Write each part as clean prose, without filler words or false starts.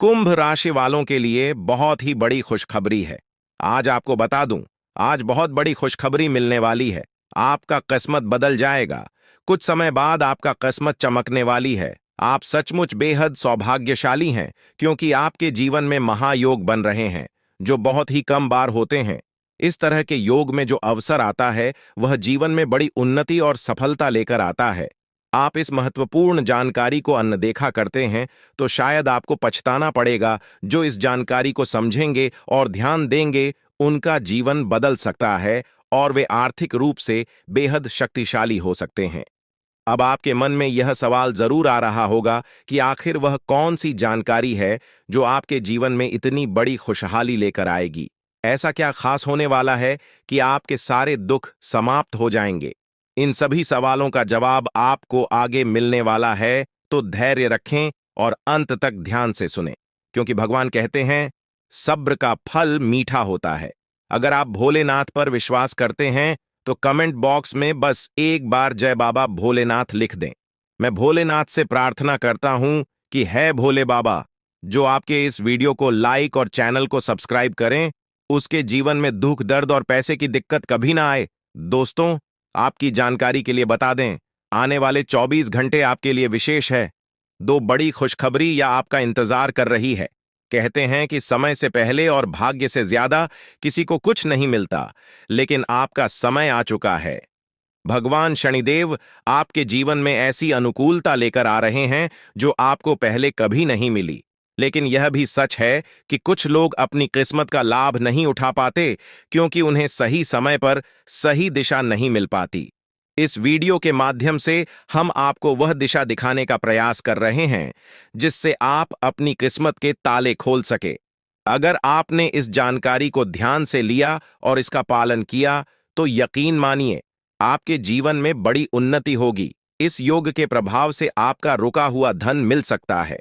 कुंभ राशि वालों के लिए बहुत ही बड़ी खुशखबरी है। आज आपको बता दूं, आज बहुत बड़ी खुशखबरी मिलने वाली है। आपका किस्मत बदल जाएगा। कुछ समय बाद आपका किस्मत चमकने वाली है। आप सचमुच बेहद सौभाग्यशाली हैं, क्योंकि आपके जीवन में महायोग बन रहे हैं, जो बहुत ही कम बार होते हैं। इस तरह के योग में जो अवसर आता है, वह जीवन में बड़ी उन्नति और सफलता लेकर आता है। आप इस महत्वपूर्ण जानकारी को अनदेखा करते हैं, तो शायद आपको पछताना पड़ेगा। जो इस जानकारी को समझेंगे और ध्यान देंगे, उनका जीवन बदल सकता है और वे आर्थिक रूप से बेहद शक्तिशाली हो सकते हैं। अब आपके मन में यह सवाल जरूर आ रहा होगा कि आखिर वह कौन सी जानकारी है जो आपके जीवन में इतनी बड़ी खुशहाली लेकर आएगी। ऐसा क्या खास होने वाला है कि आपके सारे दुख समाप्त हो जाएंगे? इन सभी सवालों का जवाब आपको आगे मिलने वाला है, तो धैर्य रखें और अंत तक ध्यान से सुनें, क्योंकि भगवान कहते हैं, सब्र का फल मीठा होता है। अगर आप भोलेनाथ पर विश्वास करते हैं, तो कमेंट बॉक्स में बस एक बार जय बाबा भोलेनाथ लिख दें। मैं भोलेनाथ से प्रार्थना करता हूं कि है भोले बाबा, जो आपके इस वीडियो को लाइक और चैनल को सब्सक्राइब करें, उसके जीवन में दुख, दर्द और पैसे की दिक्कत कभी ना आए। दोस्तों, आपकी जानकारी के लिए बता दें, आने वाले 24 घंटे आपके लिए विशेष है। दो बड़ी खुशखबरी या आपका इंतजार कर रही है। कहते हैं कि समय से पहले और भाग्य से ज्यादा किसी को कुछ नहीं मिलता, लेकिन आपका समय आ चुका है। भगवान शनिदेव आपके जीवन में ऐसी अनुकूलता लेकर आ रहे हैं जो आपको पहले कभी नहीं मिली। लेकिन यह भी सच है कि कुछ लोग अपनी किस्मत का लाभ नहीं उठा पाते, क्योंकि उन्हें सही समय पर सही दिशा नहीं मिल पाती। इस वीडियो के माध्यम से हम आपको वह दिशा दिखाने का प्रयास कर रहे हैं, जिससे आप अपनी किस्मत के ताले खोल सके। अगर आपने इस जानकारी को ध्यान से लिया और इसका पालन किया, तो यकीन मानिए, आपके जीवन में बड़ी उन्नति होगी। इस योग के प्रभाव से आपका रुका हुआ धन मिल सकता है,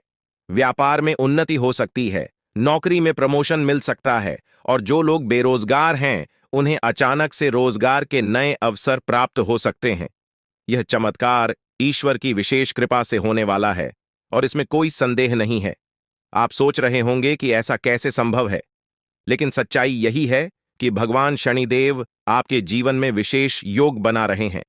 व्यापार में उन्नति हो सकती है, नौकरी में प्रमोशन मिल सकता है, और जो लोग बेरोजगार हैं, उन्हें अचानक से रोजगार के नए अवसर प्राप्त हो सकते हैं। यह चमत्कार ईश्वर की विशेष कृपा से होने वाला है, और इसमें कोई संदेह नहीं है। आप सोच रहे होंगे कि ऐसा कैसे संभव है, लेकिन सच्चाई यही है कि भगवान शनिदेव आपके जीवन में विशेष योग बना रहे हैं।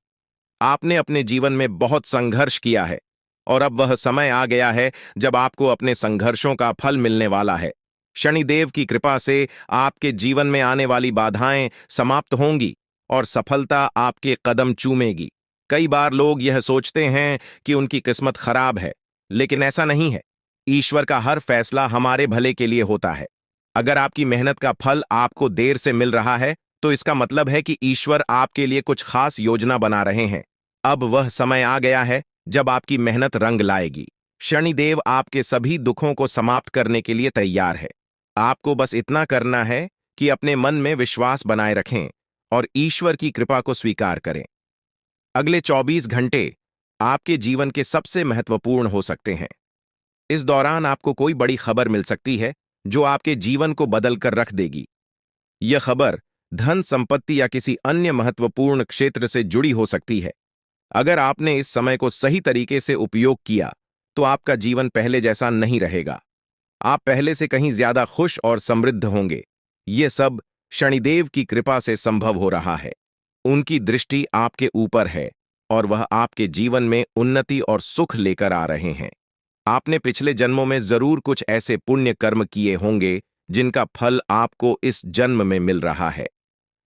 आपने अपने जीवन में बहुत संघर्ष किया है, और अब वह समय आ गया है जब आपको अपने संघर्षों का फल मिलने वाला है। शनिदेव की कृपा से आपके जीवन में आने वाली बाधाएं समाप्त होंगी और सफलता आपके कदम चूमेगी। कई बार लोग यह सोचते हैं कि उनकी किस्मत खराब है, लेकिन ऐसा नहीं है। ईश्वर का हर फैसला हमारे भले के लिए होता है। अगर आपकी मेहनत का फल आपको देर से मिल रहा है, तो इसका मतलब है कि ईश्वर आपके लिए कुछ खास योजना बना रहे हैं। अब वह समय आ गया है जब आपकी मेहनत रंग लाएगी। शनिदेव आपके सभी दुखों को समाप्त करने के लिए तैयार है। आपको बस इतना करना है कि अपने मन में विश्वास बनाए रखें और ईश्वर की कृपा को स्वीकार करें। अगले 24 घंटे आपके जीवन के सबसे महत्वपूर्ण हो सकते हैं। इस दौरान आपको कोई बड़ी खबर मिल सकती है जो आपके जीवन को बदल कर रख देगी। यह खबर धन, संपत्ति या किसी अन्य महत्वपूर्ण क्षेत्र से जुड़ी हो सकती है। अगर आपने इस समय को सही तरीके से उपयोग किया, तो आपका जीवन पहले जैसा नहीं रहेगा। आप पहले से कहीं ज्यादा खुश और समृद्ध होंगे। ये सब शनिदेव की कृपा से संभव हो रहा है। उनकी दृष्टि आपके ऊपर है और वह आपके जीवन में उन्नति और सुख लेकर आ रहे हैं। आपने पिछले जन्मों में जरूर कुछ ऐसे पुण्य कर्म किए होंगे जिनका फल आपको इस जन्म में मिल रहा है।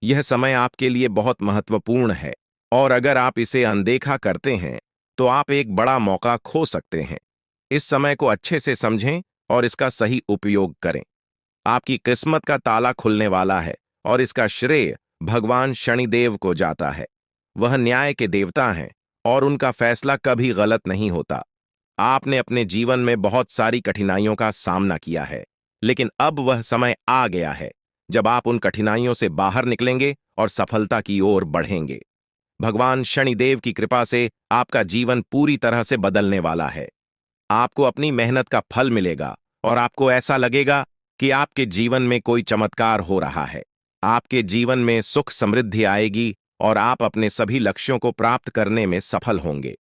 यह समय आपके लिए बहुत महत्वपूर्ण है, और अगर आप इसे अनदेखा करते हैं, तो आप एक बड़ा मौका खो सकते हैं। इस समय को अच्छे से समझें और इसका सही उपयोग करें। आपकी किस्मत का ताला खुलने वाला है, और इसका श्रेय भगवान शनिदेव को जाता है। वह न्याय के देवता हैं, और उनका फैसला कभी गलत नहीं होता। आपने अपने जीवन में बहुत सारी कठिनाइयों का सामना किया है, लेकिन अब वह समय आ गया है जब आप उन कठिनाइयों से बाहर निकलेंगे और सफलता की ओर बढ़ेंगे। भगवान शनिदेव की कृपा से आपका जीवन पूरी तरह से बदलने वाला है। आपको अपनी मेहनत का फल मिलेगा, और आपको ऐसा लगेगा कि आपके जीवन में कोई चमत्कार हो रहा है। आपके जीवन में सुख समृद्धि आएगी, और आप अपने सभी लक्ष्यों को प्राप्त करने में सफल होंगे।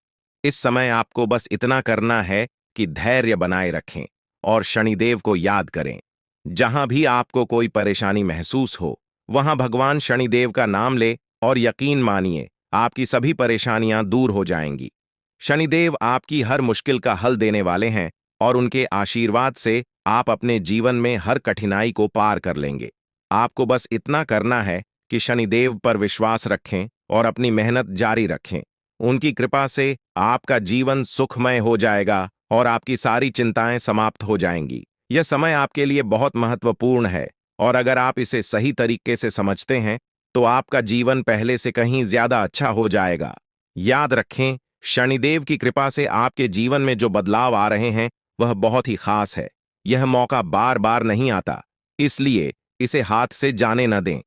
इस समय आपको बस इतना करना है कि धैर्य बनाए रखें और शनिदेव को याद करें। जहां भी आपको कोई परेशानी महसूस हो, वहां भगवान शनिदेव का नाम ले और यकीन मानिए, आपकी सभी परेशानियां दूर हो जाएंगी। शनिदेव आपकी हर मुश्किल का हल देने वाले हैं और उनके आशीर्वाद से आप अपने जीवन में हर कठिनाई को पार कर लेंगे। आपको बस इतना करना है कि शनिदेव पर विश्वास रखें और अपनी मेहनत जारी रखें। उनकी कृपा से आपका जीवन सुखमय हो जाएगा और आपकी सारी चिंताएं समाप्त हो जाएंगी। यह समय आपके लिए बहुत महत्वपूर्ण है और अगर आप इसे सही तरीके से समझते हैं तो आपका जीवन पहले से कहीं ज्यादा अच्छा हो जाएगा। याद रखें, शनिदेव की कृपा से आपके जीवन में जो बदलाव आ रहे हैं वह बहुत ही खास है। यह मौका बार बार नहीं आता, इसलिए इसे हाथ से जाने न दें।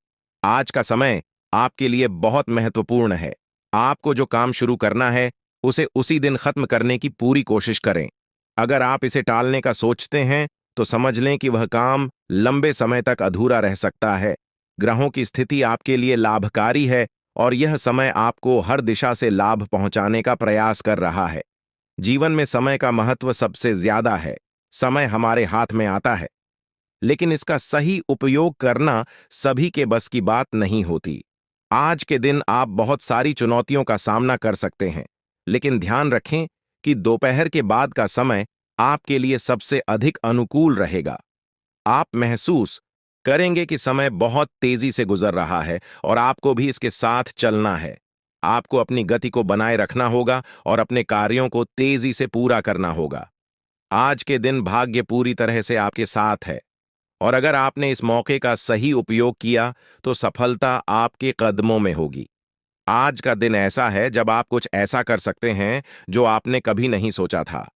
आज का समय आपके लिए बहुत महत्वपूर्ण है। आपको जो काम शुरू करना है उसे उसी दिन खत्म करने की पूरी कोशिश करें। अगर आप इसे टालने का सोचते हैं तो समझ लें कि वह काम लंबे समय तक अधूरा रह सकता है। ग्रहों की स्थिति आपके लिए लाभकारी है और यह समय आपको हर दिशा से लाभ पहुंचाने का प्रयास कर रहा है। जीवन में समय का महत्व सबसे ज्यादा है। समय हमारे हाथ में आता है, लेकिन इसका सही उपयोग करना सभी के बस की बात नहीं होती। आज के दिन आप बहुत सारी चुनौतियों का सामना कर सकते हैं, लेकिन ध्यान रखें कि दोपहर के बाद का समय आपके लिए सबसे अधिक अनुकूल रहेगा। आप महसूस करेंगे कि समय बहुत तेजी से गुजर रहा है और आपको भी इसके साथ चलना है। आपको अपनी गति को बनाए रखना होगा और अपने कार्यों को तेजी से पूरा करना होगा। आज के दिन भाग्य पूरी तरह से आपके साथ है और अगर आपने इस मौके का सही उपयोग किया तो सफलता आपके कदमों में होगी। आज का दिन ऐसा है जब आप कुछ ऐसा कर सकते हैं जो आपने कभी नहीं सोचा था।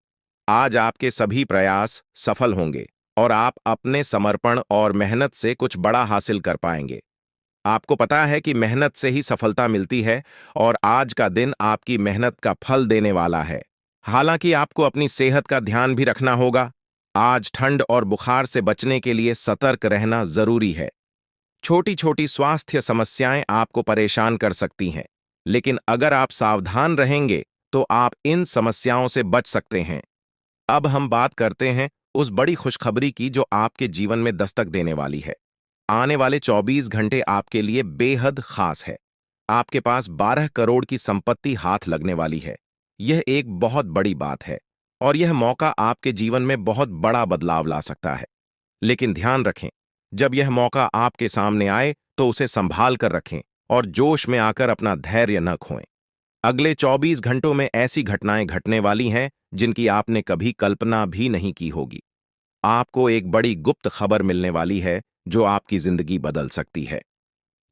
आज आपके सभी प्रयास सफल होंगे और आप अपने समर्पण और मेहनत से कुछ बड़ा हासिल कर पाएंगे। आपको पता है कि मेहनत से ही सफलता मिलती है और आज का दिन आपकी मेहनत का फल देने वाला है। हालांकि आपको अपनी सेहत का ध्यान भी रखना होगा। आज ठंड और बुखार से बचने के लिए सतर्क रहना जरूरी है। छोटी छोटी स्वास्थ्य समस्याएं आपको परेशान कर सकती हैं, लेकिन अगर आप सावधान रहेंगे तो आप इन समस्याओं से बच सकते हैं। अब हम बात करते हैं उस बड़ी खुशखबरी की जो आपके जीवन में दस्तक देने वाली है। आने वाले 24 घंटे आपके लिए बेहद खास है। आपके पास 12 करोड़ की संपत्ति हाथ लगने वाली है। यह एक बहुत बड़ी बात है और यह मौका आपके जीवन में बहुत बड़ा बदलाव ला सकता है। लेकिन ध्यान रखें, जब यह मौका आपके सामने आए तो उसे संभाल कर रखें और जोश में आकर अपना धैर्य न खोएं। अगले 24 घंटों में ऐसी घटनाएं घटने वाली हैं जिनकी आपने कभी कल्पना भी नहीं की होगी। आपको एक बड़ी गुप्त खबर मिलने वाली है जो आपकी जिंदगी बदल सकती है।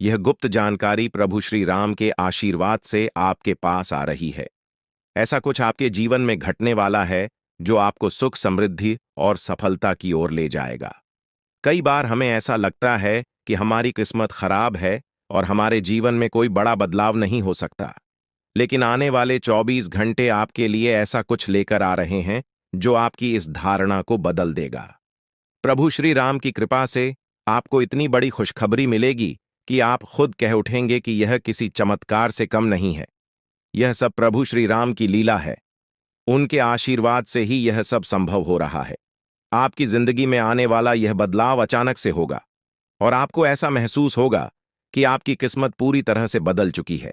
यह गुप्त जानकारी प्रभु श्री राम के आशीर्वाद से आपके पास आ रही है। ऐसा कुछ आपके जीवन में घटने वाला है जो आपको सुख, समृद्धि और सफलता की ओर ले जाएगा। कई बार हमें ऐसा लगता है कि हमारी किस्मत खराब है और हमारे जीवन में कोई बड़ा बदलाव नहीं हो सकता, लेकिन आने वाले 24 घंटे आपके लिए ऐसा कुछ लेकर आ रहे हैं जो आपकी इस धारणा को बदल देगा। प्रभु श्री राम की कृपा से आपको इतनी बड़ी खुशखबरी मिलेगी कि आप खुद कह उठेंगे कि यह किसी चमत्कार से कम नहीं है। यह सब प्रभु श्री राम की लीला है। उनके आशीर्वाद से ही यह सब संभव हो रहा है। आपकी जिंदगी में आने वाला यह बदलाव अचानक से होगा और आपको ऐसा महसूस होगा कि आपकी किस्मत पूरी तरह से बदल चुकी है।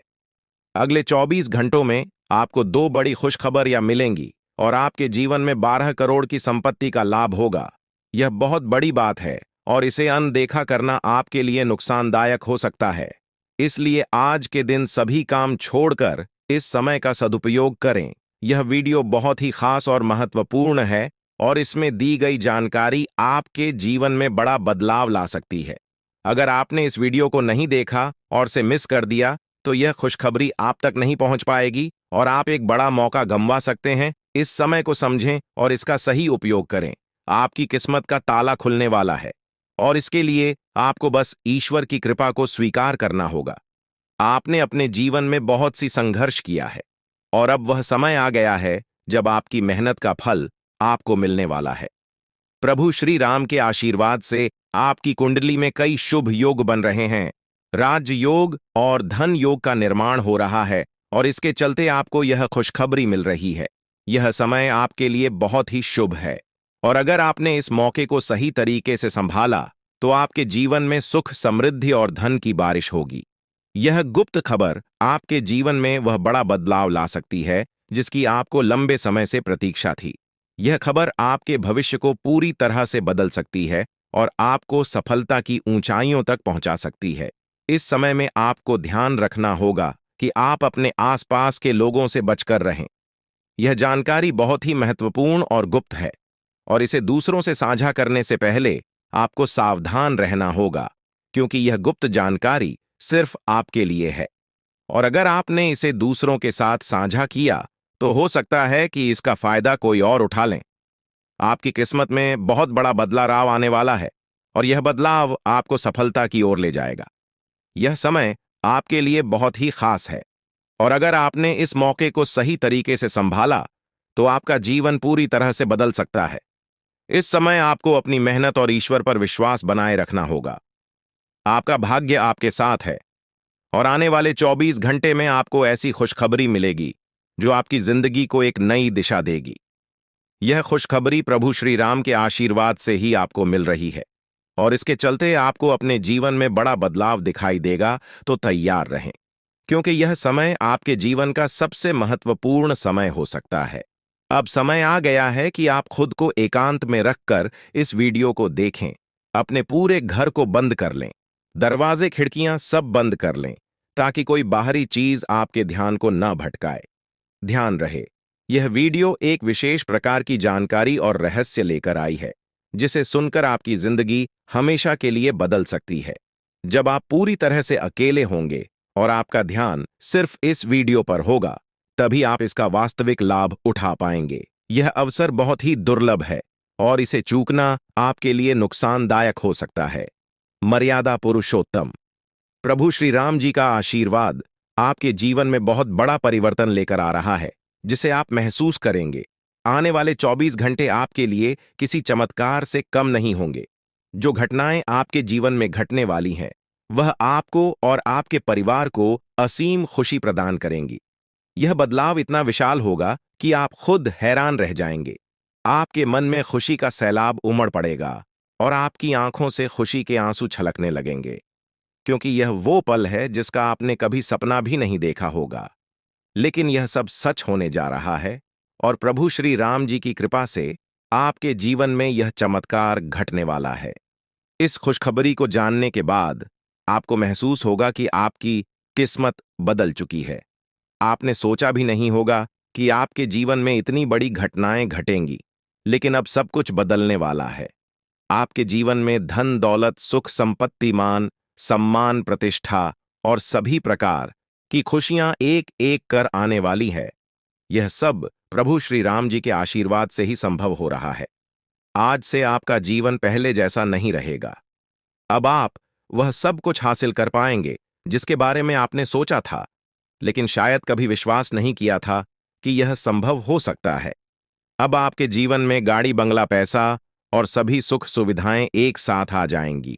अगले 24 घंटों में आपको 2 बड़ी खुशखबरियां मिलेंगी और आपके जीवन में 12 करोड़ की संपत्ति का लाभ होगा। यह बहुत बड़ी बात है और इसे अनदेखा करना आपके लिए नुकसानदायक हो सकता है। इसलिए आज के दिन सभी काम छोड़कर इस समय का सदुपयोग करें। यह वीडियो बहुत ही खास और महत्वपूर्ण है और इसमें दी गई जानकारी आपके जीवन में बड़ा बदलाव ला सकती है। अगर आपने इस वीडियो को नहीं देखा और से मिस कर दिया तो यह खुशखबरी आप तक नहीं पहुंच पाएगी और आप एक बड़ा मौका गंवा सकते हैं। इस समय को समझें और इसका सही उपयोग करें। आपकी किस्मत का ताला खुलने वाला है और इसके लिए आपको बस ईश्वर की कृपा को स्वीकार करना होगा। आपने अपने जीवन में बहुत सी संघर्ष किया है और अब वह समय आ गया है जब आपकी मेहनत का फल आपको मिलने वाला है। प्रभु श्री राम के आशीर्वाद से आपकी कुंडली में कई शुभ योग बन रहे हैं। राज योग और धन योग का निर्माण हो रहा है और इसके चलते आपको यह खुशखबरी मिल रही है। यह समय आपके लिए बहुत ही शुभ है और अगर आपने इस मौके को सही तरीके से संभाला तो आपके जीवन में सुख, समृद्धि और धन की बारिश होगी। यह गुप्त खबर आपके जीवन में वह बड़ा बदलाव ला सकती है जिसकी आपको लंबे समय से प्रतीक्षा थी। यह खबर आपके भविष्य को पूरी तरह से बदल सकती है और आपको सफलता की ऊंचाइयों तक पहुंचा सकती है। इस समय में आपको ध्यान रखना होगा कि आप अपने आसपास के लोगों से बचकर रहें। यह जानकारी बहुत ही महत्वपूर्ण और गुप्त है और इसे दूसरों से साझा करने से पहले आपको सावधान रहना होगा, क्योंकि यह गुप्त जानकारी सिर्फ आपके लिए है। और अगर आपने इसे दूसरों के साथ साझा किया तो हो सकता है कि इसका फायदा कोई और उठा लें। आपकी किस्मत में बहुत बड़ा बदलाव आने वाला है और यह बदलाव आपको सफलता की ओर ले जाएगा। यह समय आपके लिए बहुत ही खास है और अगर आपने इस मौके को सही तरीके से संभाला तो आपका जीवन पूरी तरह से बदल सकता है। इस समय आपको अपनी मेहनत और ईश्वर पर विश्वास बनाए रखना होगा। आपका भाग्य आपके साथ है और आने वाले 24 घंटे में आपको ऐसी खुशखबरी मिलेगी जो आपकी जिंदगी को एक नई दिशा देगी। यह खुशखबरी प्रभु श्री राम के आशीर्वाद से ही आपको मिल रही है और इसके चलते आपको अपने जीवन में बड़ा बदलाव दिखाई देगा। तो तैयार रहें, क्योंकि यह समय आपके जीवन का सबसे महत्वपूर्ण समय हो सकता है। अब समय आ गया है कि आप खुद को एकांत में रखकर इस वीडियो को देखें। अपने पूरे घर को बंद कर लें, दरवाजे खिड़कियां सब बंद कर लें ताकि कोई बाहरी चीज आपके ध्यान को न भटकाए। ध्यान रहे, यह वीडियो एक विशेष प्रकार की जानकारी और रहस्य लेकर आई है जिसे सुनकर आपकी जिंदगी हमेशा के लिए बदल सकती है। जब आप पूरी तरह से अकेले होंगे और आपका ध्यान सिर्फ इस वीडियो पर होगा, तभी आप इसका वास्तविक लाभ उठा पाएंगे। यह अवसर बहुत ही दुर्लभ है और इसे चूकना आपके लिए नुकसानदायक हो सकता है। मर्यादा पुरुषोत्तम प्रभु श्री राम जी का आशीर्वाद आपके जीवन में बहुत बड़ा परिवर्तन लेकर आ रहा है, जिसे आप महसूस करेंगे। आने वाले 24 घंटे आपके लिए किसी चमत्कार से कम नहीं होंगे। जो घटनाएं आपके जीवन में घटने वाली हैं, वह आपको और आपके परिवार को असीम खुशी प्रदान करेंगी। यह बदलाव इतना विशाल होगा कि आप खुद हैरान रह जाएंगे। आपके मन में खुशी का सैलाब उमड़ पड़ेगा और आपकी आंखों से खुशी के आंसू छलकने लगेंगे, क्योंकि यह वो पल है जिसका आपने कभी सपना भी नहीं देखा होगा। लेकिन यह सब सच होने जा रहा है और प्रभु श्री राम जी की कृपा से आपके जीवन में यह चमत्कार घटने वाला है। इस खुशखबरी को जानने के बाद आपको महसूस होगा कि आपकी किस्मत बदल चुकी है। आपने सोचा भी नहीं होगा कि आपके जीवन में इतनी बड़ी घटनाएं घटेंगी, लेकिन अब सब कुछ बदलने वाला है। आपके जीवन में धन, दौलत, सुख, संपत्ति, मान, सम्मान, प्रतिष्ठा और सभी प्रकार की खुशियां एक एक कर आने वाली है। यह सब प्रभु श्री राम जी के आशीर्वाद से ही संभव हो रहा है। आज से आपका जीवन पहले जैसा नहीं रहेगा। अब आप वह सब कुछ हासिल कर पाएंगे जिसके बारे में आपने सोचा था, लेकिन शायद कभी विश्वास नहीं किया था कि यह संभव हो सकता है। अब आपके जीवन में गाड़ी, बंगला, पैसा और सभी सुख सुविधाएं एक साथ आ जाएंगी।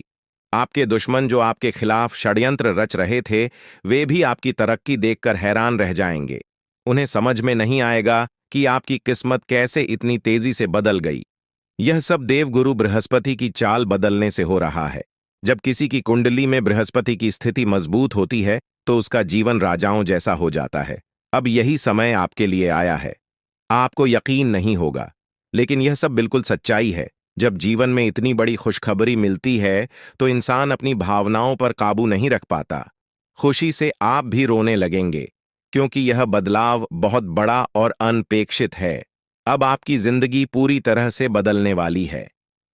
आपके दुश्मन जो आपके खिलाफ षड्यंत्र रच रहे थे, वे भी आपकी तरक्की देखकर हैरान रह जाएंगे। उन्हें समझ में नहीं आएगा कि आपकी किस्मत कैसे इतनी तेजी से बदल गई। यह सब देवगुरु बृहस्पति की चाल बदलने से हो रहा है। जब किसी की कुंडली में बृहस्पति की स्थिति मजबूत होती है तो उसका जीवन राजाओं जैसा हो जाता है। अब यही समय आपके लिए आया है। आपको यकीन नहीं होगा, लेकिन यह सब बिल्कुल सच्चाई है। जब जीवन में इतनी बड़ी खुशखबरी मिलती है तो इंसान अपनी भावनाओं पर काबू नहीं रख पाता। खुशी से आप भी रोने लगेंगे, क्योंकि यह बदलाव बहुत बड़ा और अनपेक्षित है। अब आपकी जिंदगी पूरी तरह से बदलने वाली है।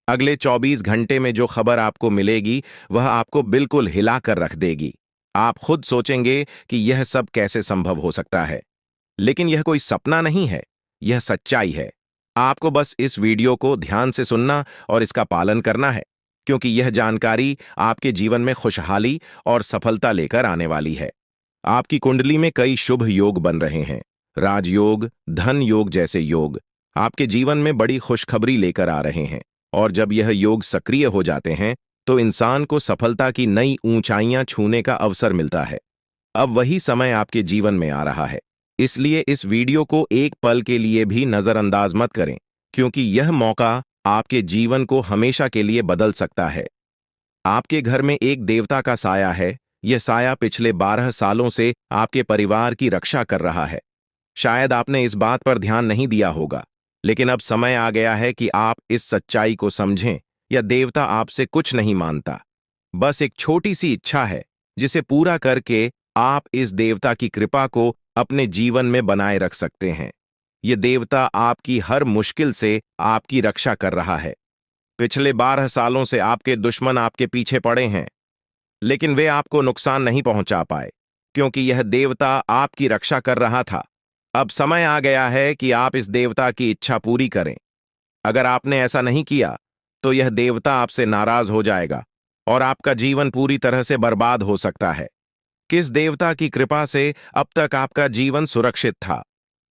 अगले 24 घंटे में जो खबर आपको मिलेगी वह आपको बिल्कुल हिला कर रख देगी। आप खुद सोचेंगे कि यह सब कैसे संभव हो सकता है, लेकिन यह कोई सपना नहीं है, यह सच्चाई है। आपको बस इस वीडियो को ध्यान से सुनना और इसका पालन करना है, क्योंकि यह जानकारी आपके जीवन में खुशहाली और सफलता लेकर आने वाली है। आपकी कुंडली में कई शुभ योग बन रहे हैं। राजयोग, धन योग जैसे योग आपके जीवन में बड़ी खुशखबरी लेकर आ रहे हैं, और जब यह योग सक्रिय हो जाते हैं तो इंसान को सफलता की नई ऊंचाइयां छूने का अवसर मिलता है। अब वही समय आपके जीवन में आ रहा है, इसलिए इस वीडियो को एक पल के लिए भी नजरअंदाज मत करें, क्योंकि यह मौका आपके जीवन को हमेशा के लिए बदल सकता है। आपके घर में एक देवता का साया है। यह साया पिछले 12 सालों से आपके परिवार की रक्षा कर रहा है। शायद आपने इस बात पर ध्यान नहीं दिया होगा, लेकिन अब समय आ गया है कि आप इस सच्चाई को समझें। यह देवता आपसे कुछ नहीं मांगता, बस एक छोटी सी इच्छा है, जिसे पूरा करके आप इस देवता की कृपा को अपने जीवन में बनाए रख सकते हैं। यह देवता आपकी हर मुश्किल से आपकी रक्षा कर रहा है। पिछले 12 सालों से आपके दुश्मन आपके पीछे पड़े हैं, लेकिन वे आपको नुकसान नहीं पहुंचा पाए, क्योंकि यह देवता आपकी रक्षा कर रहा था। अब समय आ गया है कि आप इस देवता की इच्छा पूरी करें। अगर आपने ऐसा नहीं किया, तो यह देवता आपसे नाराज हो जाएगा और आपका जीवन पूरी तरह से बर्बाद हो सकता है। किस देवता की कृपा से अब तक आपका जीवन सुरक्षित था?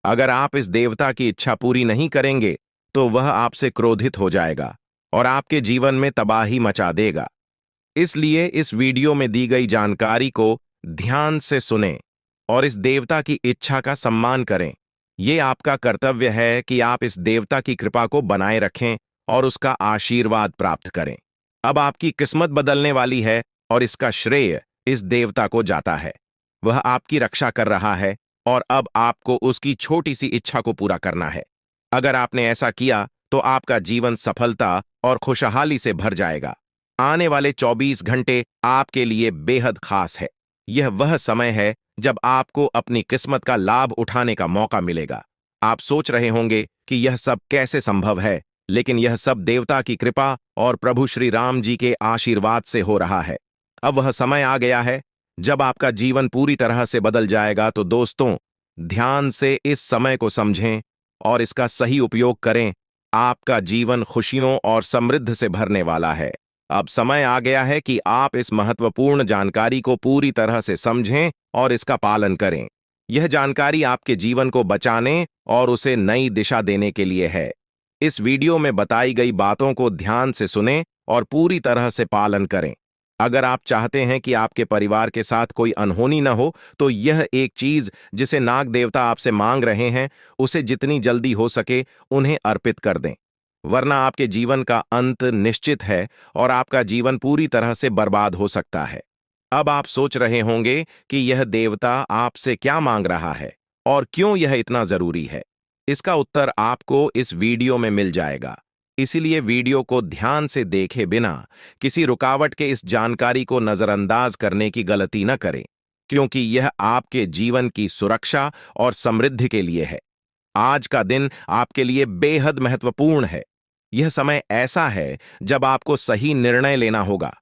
अगर आप इस देवता की इच्छा पूरी नहीं करेंगे, तो वह आपसे क्रोधित हो जाएगा और आपके जीवन में तबाही मचा देगा। इसलिए इस वीडियो में दी गई जानकारी को ध्यान से सुनें और इस देवता की इच्छा का सम्मान करें। यह आपका कर्तव्य है कि आप इस देवता की कृपा को बनाए रखें और उसका आशीर्वाद प्राप्त करें। अब आपकी किस्मत बदलने वाली है और इसका श्रेय इस देवता को जाता है। वह आपकी रक्षा कर रहा है और अब आपको उसकी छोटी सी इच्छा को पूरा करना है। अगर आपने ऐसा किया, तो आपका जीवन सफलता और खुशहाली से भर जाएगा। आने वाले 24 घंटे आपके लिए बेहद खास है। यह वह समय है जब आपको अपनी किस्मत का लाभ उठाने का मौका मिलेगा। आप सोच रहे होंगे कि यह सब कैसे संभव है, लेकिन यह सब देवता की कृपा और प्रभु श्री राम जी के आशीर्वाद से हो रहा है। अब वह समय आ गया है जब आपका जीवन पूरी तरह से बदल जाएगा। तो दोस्तों, ध्यान से इस समय को समझें और इसका सही उपयोग करें। आपका जीवन खुशियों और समृद्धि से भरने वाला है। अब समय आ गया है कि आप इस महत्वपूर्ण जानकारी को पूरी तरह से समझें और इसका पालन करें। यह जानकारी आपके जीवन को बचाने और उसे नई दिशा देने के लिए है। इस वीडियो में बताई गई बातों को ध्यान से सुनें और पूरी तरह से पालन करें। अगर आप चाहते हैं कि आपके परिवार के साथ कोई अनहोनी न हो, तो यह एक चीज जिसे नाग देवता आपसे मांग रहे हैं, उसे जितनी जल्दी हो सके उन्हें अर्पित कर दें, वरना आपके जीवन का अंत निश्चित है और आपका जीवन पूरी तरह से बर्बाद हो सकता है। अब आप सोच रहे होंगे कि यह देवता आपसे क्या मांग रहा है और क्यों यह इतना जरूरी है। इसका उत्तर आपको इस वीडियो में मिल जाएगा। इसीलिए वीडियो को ध्यान से देखे बिना किसी रुकावट के इस जानकारी को नजरअंदाज करने की गलती न करें, क्योंकि यह आपके जीवन की सुरक्षा और समृद्धि के लिए है। आज का दिन आपके लिए बेहद महत्वपूर्ण है। यह समय ऐसा है जब आपको सही निर्णय लेना होगा।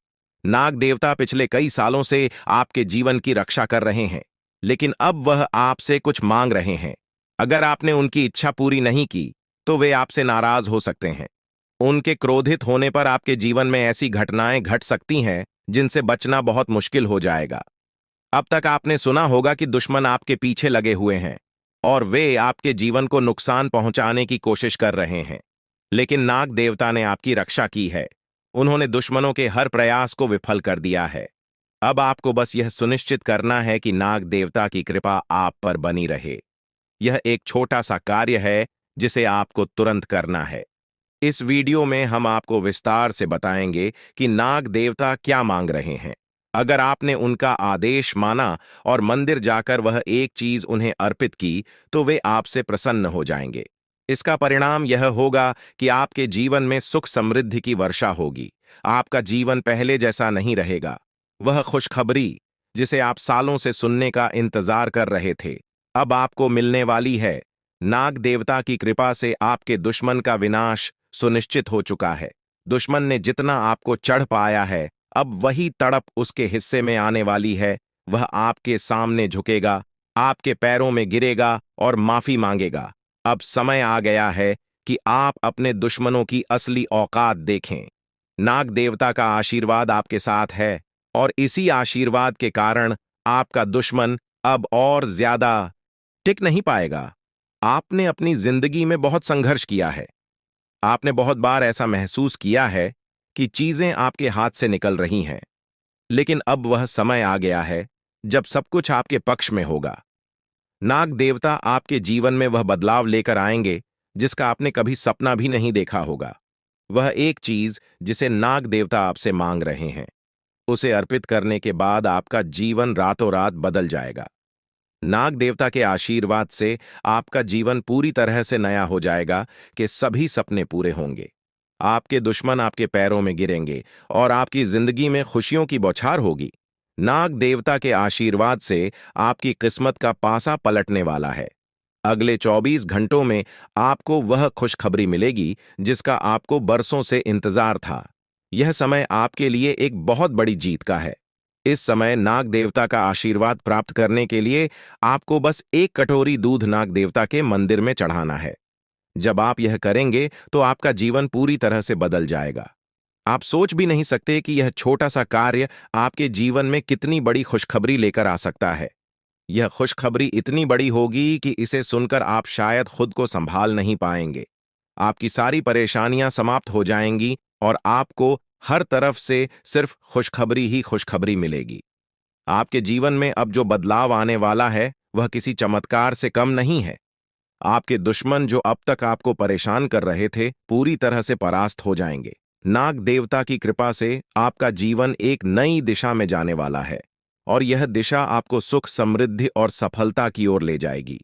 नाग देवता पिछले कई सालों से आपके जीवन की रक्षा कर रहे हैं, लेकिन अब वह आपसे कुछ मांग रहे हैं। अगर आपने उनकी इच्छा पूरी नहीं की, तो वे आपसे नाराज हो सकते हैं। उनके क्रोधित होने पर आपके जीवन में ऐसी घटनाएं घट सकती हैं जिनसे बचना बहुत मुश्किल हो जाएगा। अब तक आपने सुना होगा कि दुश्मन आपके पीछे लगे हुए हैं और वे आपके जीवन को नुकसान पहुंचाने की कोशिश कर रहे हैं, लेकिन नाग देवता ने आपकी रक्षा की है। उन्होंने दुश्मनों के हर प्रयास को विफल कर दिया है। अब आपको बस यह सुनिश्चित करना है कि नाग देवता की कृपा आप पर बनी रहे। यह एक छोटा सा कार्य है जिसे आपको तुरंत करना है। इस वीडियो में हम आपको विस्तार से बताएंगे कि नाग देवता क्या मांग रहे हैं। अगर आपने उनका आदेश माना और मंदिर जाकर वह एक चीज उन्हें अर्पित की, तो वे आपसे प्रसन्न हो जाएंगे। इसका परिणाम यह होगा कि आपके जीवन में सुख समृद्धि की वर्षा होगी। आपका जीवन पहले जैसा नहीं रहेगा। वह खुशखबरी जिसे आप सालों से सुनने का इंतजार कर रहे थे, अब आपको मिलने वाली है। नाग देवता की कृपा से आपके दुश्मन का विनाश सुनिश्चित हो चुका है। दुश्मन ने जितना आपको चढ़ पाया है, अब वही तड़प उसके हिस्से में आने वाली है। वह आपके सामने झुकेगा, आपके पैरों में गिरेगा और माफी मांगेगा। अब समय आ गया है कि आप अपने दुश्मनों की असली औकात देखें। नाग देवता का आशीर्वाद आपके साथ है और इसी आशीर्वाद के कारण आपका दुश्मन अब और ज्यादा टिक नहीं पाएगा। आपने अपनी जिंदगी में बहुत संघर्ष किया है। आपने बहुत बार ऐसा महसूस किया है कि चीजें आपके हाथ से निकल रही हैं, लेकिन अब वह समय आ गया है जब सब कुछ आपके पक्ष में होगा। नाग देवता आपके जीवन में वह बदलाव लेकर आएंगे जिसका आपने कभी सपना भी नहीं देखा होगा। वह एक चीज जिसे नाग देवता आपसे मांग रहे हैं, उसे अर्पित करने के बाद आपका जीवन रातों रात बदल जाएगा। नाग देवता के आशीर्वाद से आपका जीवन पूरी तरह से नया हो जाएगा कि सभी सपने पूरे होंगे। आपके दुश्मन आपके पैरों में गिरेंगे और आपकी जिंदगी में खुशियों की बौछार होगी। नाग देवता के आशीर्वाद से आपकी किस्मत का पासा पलटने वाला है। अगले 24 घंटों में आपको वह खुशखबरी मिलेगी जिसका आपको बरसों से इंतजार था। यह समय आपके लिए एक बहुत बड़ी जीत का है। इस समय नाग देवता का आशीर्वाद प्राप्त करने के लिए आपको बस एक कटोरी दूध नाग देवता के मंदिर में चढ़ाना है। जब आप यह करेंगे तो आपका जीवन पूरी तरह से बदल जाएगा। आप सोच भी नहीं सकते कि यह छोटा सा कार्य आपके जीवन में कितनी बड़ी खुशखबरी लेकर आ सकता है। यह खुशखबरी इतनी बड़ी होगी कि इसे सुनकर आप शायद खुद को संभाल नहीं पाएंगे। आपकी सारी परेशानियां समाप्त हो जाएंगी और आपको हर तरफ से सिर्फ खुशखबरी ही खुशखबरी मिलेगी। आपके जीवन में अब जो बदलाव आने वाला है वह किसी चमत्कार से कम नहीं है। आपके दुश्मन जो अब तक आपको परेशान कर रहे थे पूरी तरह से परास्त हो जाएंगे। नाग देवता की कृपा से आपका जीवन एक नई दिशा में जाने वाला है और यह दिशा आपको सुख, समृद्धि और सफलता की ओर ले जाएगी।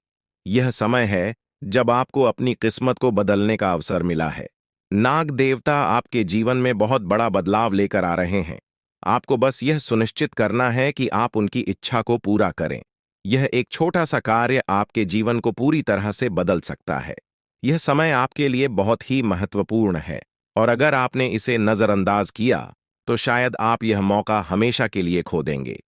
यह समय है जब आपको अपनी किस्मत को बदलने का अवसर मिला है। नाग देवता आपके जीवन में बहुत बड़ा बदलाव लेकर आ रहे हैं। आपको बस यह सुनिश्चित करना है कि आप उनकी इच्छा को पूरा करें। यह एक छोटा सा कार्य आपके जीवन को पूरी तरह से बदल सकता है। यह समय आपके लिए बहुत ही महत्वपूर्ण है और अगर आपने इसे नजरअंदाज किया तो शायद आप यह मौका हमेशा के लिए खो देंगे।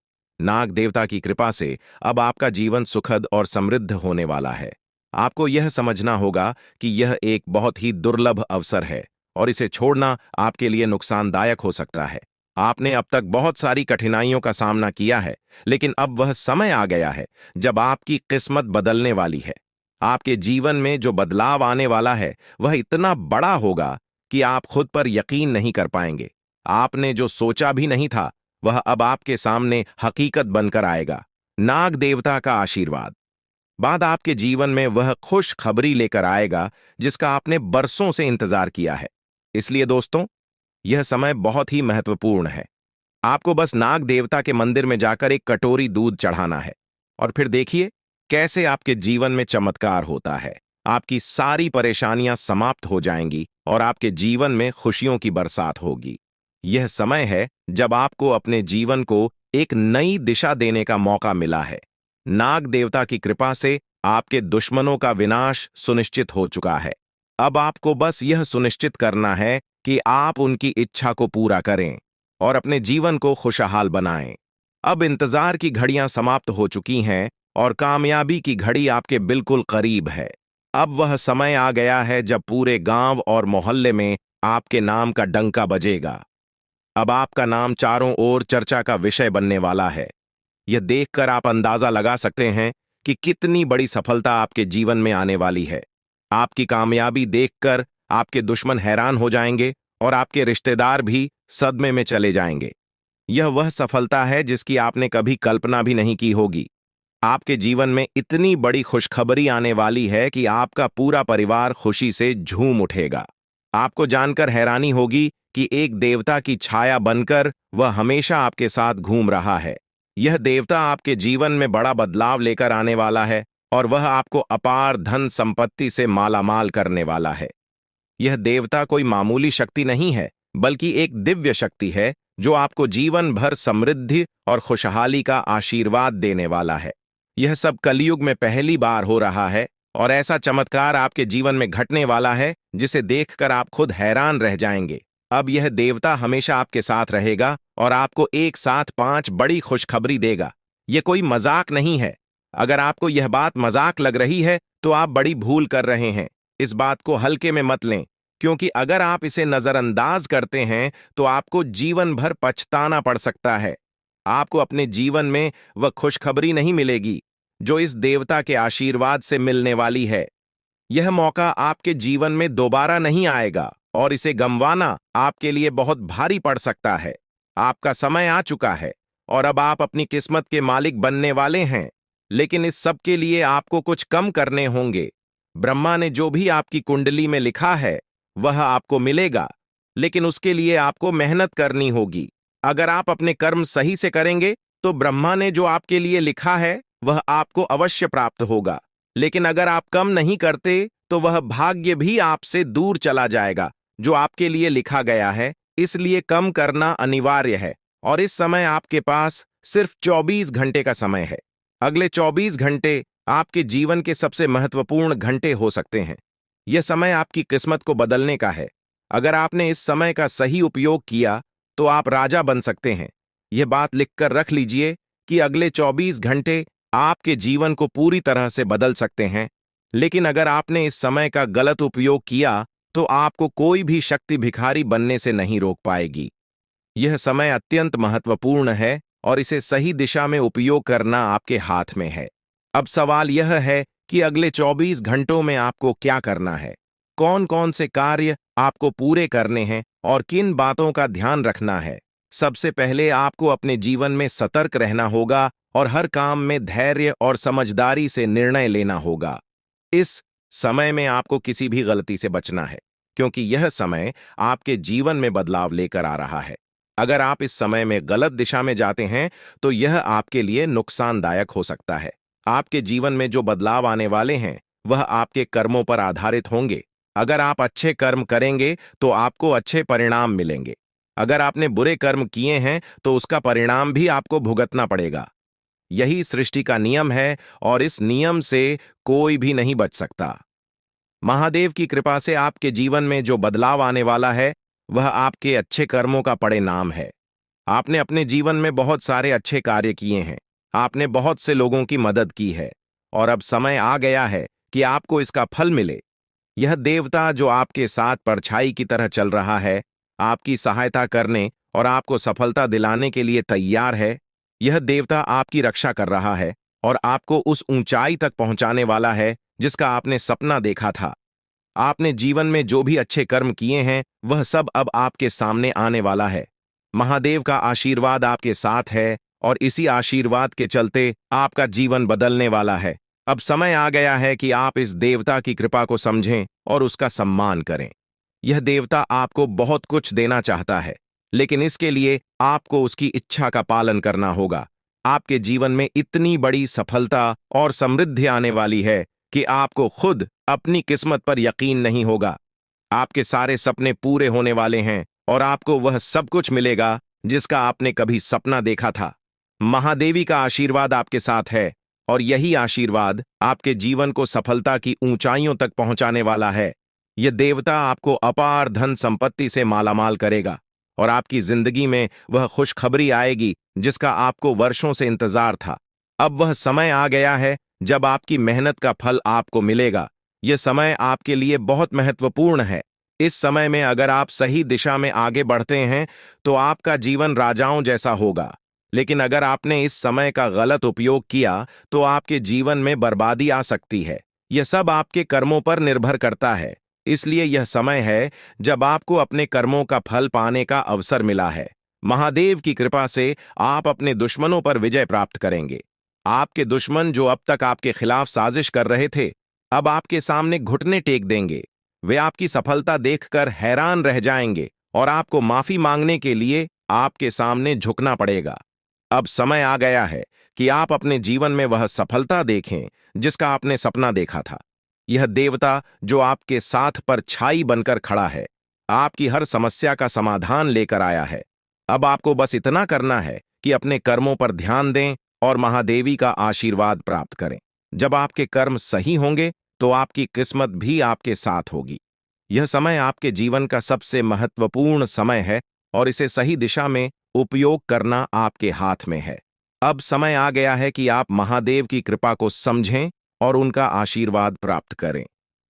नाग देवता की कृपा से अब आपका जीवन सुखद और समृद्ध होने वाला है। आपको यह समझना होगा कि यह एक बहुत ही दुर्लभ अवसर है और इसे छोड़ना आपके लिए नुकसानदायक हो सकता है। आपने अब तक बहुत सारी कठिनाइयों का सामना किया है, लेकिन अब वह समय आ गया है जब आपकी किस्मत बदलने वाली है। आपके जीवन में जो बदलाव आने वाला है वह इतना बड़ा होगा कि आप खुद पर यकीन नहीं कर पाएंगे। आपने जो सोचा भी नहीं था वह अब आपके सामने हकीकत बनकर आएगा। नाग देवता का आशीर्वाद बाद आपके जीवन में वह खुश खबरी लेकर आएगा जिसका आपने बरसों से इंतजार किया है। इसलिए दोस्तों, यह समय बहुत ही महत्वपूर्ण है। आपको बस नाग देवता के मंदिर में जाकर एक कटोरी दूध चढ़ाना है और फिर देखिए कैसे आपके जीवन में चमत्कार होता है। आपकी सारी परेशानियां समाप्त हो जाएंगी और आपके जीवन में खुशियों की बरसात होगी। यह समय है जब आपको अपने जीवन को एक नई दिशा देने का मौका मिला है। नाग देवता की कृपा से आपके दुश्मनों का विनाश सुनिश्चित हो चुका है। अब आपको बस यह सुनिश्चित करना है कि आप उनकी इच्छा को पूरा करें और अपने जीवन को खुशहाल बनाएं। अब इंतजार की घड़ियां समाप्त हो चुकी हैं और कामयाबी की घड़ी आपके बिल्कुल करीब है। अब वह समय आ गया है जब पूरे गांव और मोहल्ले में आपके नाम का डंका बजेगा। अब आपका नाम चारों ओर चर्चा का विषय बनने वाला है। यह देखकर आप अंदाजा लगा सकते हैं कि कितनी बड़ी सफलता आपके जीवन में आने वाली है। आपकी कामयाबी देखकर आपके दुश्मन हैरान हो जाएंगे और आपके रिश्तेदार भी सदमे में चले जाएंगे। यह वह सफलता है जिसकी आपने कभी कल्पना भी नहीं की होगी। आपके जीवन में इतनी बड़ी खुशखबरी आने वाली है कि आपका पूरा परिवार खुशी से झूम उठेगा। आपको जानकर हैरानी होगी कि एक देवता की छाया बनकर वह हमेशा आपके साथ घूम रहा है। यह देवता आपके जीवन में बड़ा बदलाव लेकर आने वाला है और वह आपको अपार धन संपत्ति से मालामाल करने वाला है। यह देवता कोई मामूली शक्ति नहीं है, बल्कि एक दिव्य शक्ति है जो आपको जीवन भर समृद्धि और खुशहाली का आशीर्वाद देने वाला है। यह सब कलयुग में पहली बार हो रहा है और ऐसा चमत्कार आपके जीवन में घटने वाला है जिसे देखकर आप खुद हैरान रह जाएंगे। अब यह देवता हमेशा आपके साथ रहेगा और आपको एक साथ 5 बड़ी खुशखबरी देगा। यह कोई मजाक नहीं है। अगर आपको यह बात मजाक लग रही है तो आप बड़ी भूल कर रहे हैं। इस बात को हल्के में मत लें, क्योंकि अगर आप इसे नजरअंदाज करते हैं तो आपको जीवन भर पछताना पड़ सकता है। आपको अपने जीवन में वह खुशखबरी नहीं मिलेगी जो इस देवता के आशीर्वाद से मिलने वाली है। यह मौका आपके जीवन में दोबारा नहीं आएगा और इसे गंवाना आपके लिए बहुत भारी पड़ सकता है। आपका समय आ चुका है और अब आप अपनी किस्मत के मालिक बनने वाले हैं, लेकिन इस सब के लिए आपको कुछ कम करने होंगे। ब्रह्मा ने जो भी आपकी कुंडली में लिखा है वह आपको मिलेगा लेकिन उसके लिए आपको मेहनत करनी होगी। अगर आप अपने कर्म सही से करेंगे तो ब्रह्मा ने जो आपके लिए लिखा है वह आपको अवश्य प्राप्त होगा। लेकिन अगर आप कम नहीं करते तो वह भाग्य भी आपसे दूर चला जाएगा जो आपके लिए लिखा गया है। इसलिए कम करना अनिवार्य है और इस समय आपके पास सिर्फ 24 घंटे का समय है। अगले 24 घंटे आपके जीवन के सबसे महत्वपूर्ण घंटे हो सकते हैं। यह समय आपकी किस्मत को बदलने का है। अगर आपने इस समय का सही उपयोग किया तो आप राजा बन सकते हैं। यह बात लिखकर रख लीजिए कि अगले 24 घंटे आपके जीवन को पूरी तरह से बदल सकते हैं। लेकिन अगर आपने इस समय का गलत उपयोग किया तो आपको कोई भी शक्ति भिखारी बनने से नहीं रोक पाएगी। यह समय अत्यंत महत्वपूर्ण है और इसे सही दिशा में उपयोग करना आपके हाथ में है। अब सवाल यह है कि अगले 24 घंटों में आपको क्या करना है, कौन कौन से कार्य आपको पूरे करने हैं और किन बातों का ध्यान रखना है। सबसे पहले आपको अपने जीवन में सतर्क रहना होगा और हर काम में धैर्य और समझदारी से निर्णय लेना होगा। इस समय में आपको किसी भी गलती से बचना है क्योंकि यह समय आपके जीवन में बदलाव लेकर आ रहा है। अगर आप इस समय में गलत दिशा में जाते हैं तो यह आपके लिए नुकसानदायक हो सकता है। आपके जीवन में जो बदलाव आने वाले हैं वह आपके कर्मों पर आधारित होंगे। अगर आप अच्छे कर्म करेंगे तो आपको अच्छे परिणाम मिलेंगे। अगर आपने बुरे कर्म किए हैं तो उसका परिणाम भी आपको भुगतना पड़ेगा। यही सृष्टि का नियम है और इस नियम से कोई भी नहीं बच सकता। महादेव की कृपा से आपके जीवन में जो बदलाव आने वाला है वह आपके अच्छे कर्मों का परिणाम है। आपने अपने जीवन में बहुत सारे अच्छे कार्य किए हैं, आपने बहुत से लोगों की मदद की है और अब समय आ गया है कि आपको इसका फल मिले। यह देवता जो आपके साथ परछाई की तरह चल रहा है, आपकी सहायता करने और आपको सफलता दिलाने के लिए तैयार है। यह देवता आपकी रक्षा कर रहा है और आपको उस ऊंचाई तक पहुंचाने वाला है जिसका आपने सपना देखा था। आपने जीवन में जो भी अच्छे कर्म किए हैं वह सब अब आपके सामने आने वाला है। महादेव का आशीर्वाद आपके साथ है और इसी आशीर्वाद के चलते आपका जीवन बदलने वाला है। अब समय आ गया है कि आप इस देवता की कृपा को समझें और उसका सम्मान करें। यह देवता आपको बहुत कुछ देना चाहता है, लेकिन इसके लिए आपको उसकी इच्छा का पालन करना होगा। आपके जीवन में इतनी बड़ी सफलता और समृद्धि आने वाली है कि आपको खुद अपनी किस्मत पर यकीन नहीं होगा। आपके सारे सपने पूरे होने वाले हैं और आपको वह सब कुछ मिलेगा जिसका आपने कभी सपना देखा था। महादेवी का आशीर्वाद आपके साथ है और यही आशीर्वाद आपके जीवन को सफलता की ऊंचाइयों तक पहुंचाने वाला है। यह देवता आपको अपार धन संपत्ति से मालामाल करेगा और आपकी जिंदगी में वह खुशखबरी आएगी जिसका आपको वर्षों से इंतजार था। अब वह समय आ गया है जब आपकी मेहनत का फल आपको मिलेगा। यह समय आपके लिए बहुत महत्वपूर्ण है। इस समय में अगर आप सही दिशा में आगे बढ़ते हैं तो आपका जीवन राजाओं जैसा होगा। लेकिन अगर आपने इस समय का गलत उपयोग किया तो आपके जीवन में बर्बादी आ सकती है। यह सब आपके कर्मों पर निर्भर करता है। इसलिए यह समय है जब आपको अपने कर्मों का फल पाने का अवसर मिला है। महादेव की कृपा से आप अपने दुश्मनों पर विजय प्राप्त करेंगे। आपके दुश्मन जो अब तक आपके खिलाफ साजिश कर रहे थे, अब आपके सामने घुटने टेक देंगे। वे आपकी सफलता देखकर हैरान रह जाएंगे और आपको माफी मांगने के लिए आपके सामने झुकना पड़ेगा। अब समय आ गया है कि आप अपने जीवन में वह सफलता देखें जिसका आपने सपना देखा था। यह देवता जो आपके साथ पर छाई बनकर खड़ा है, आपकी हर समस्या का समाधान लेकर आया है। अब आपको बस इतना करना है कि अपने कर्मों पर ध्यान दें और महादेवी का आशीर्वाद प्राप्त करें। जब आपके कर्म सही होंगे तो आपकी किस्मत भी आपके साथ होगी। यह समय आपके जीवन का सबसे महत्वपूर्ण समय है और इसे सही दिशा में उपयोग करना आपके हाथ में है। अब समय आ गया है कि आप महादेव की कृपा को समझें और उनका आशीर्वाद प्राप्त करें।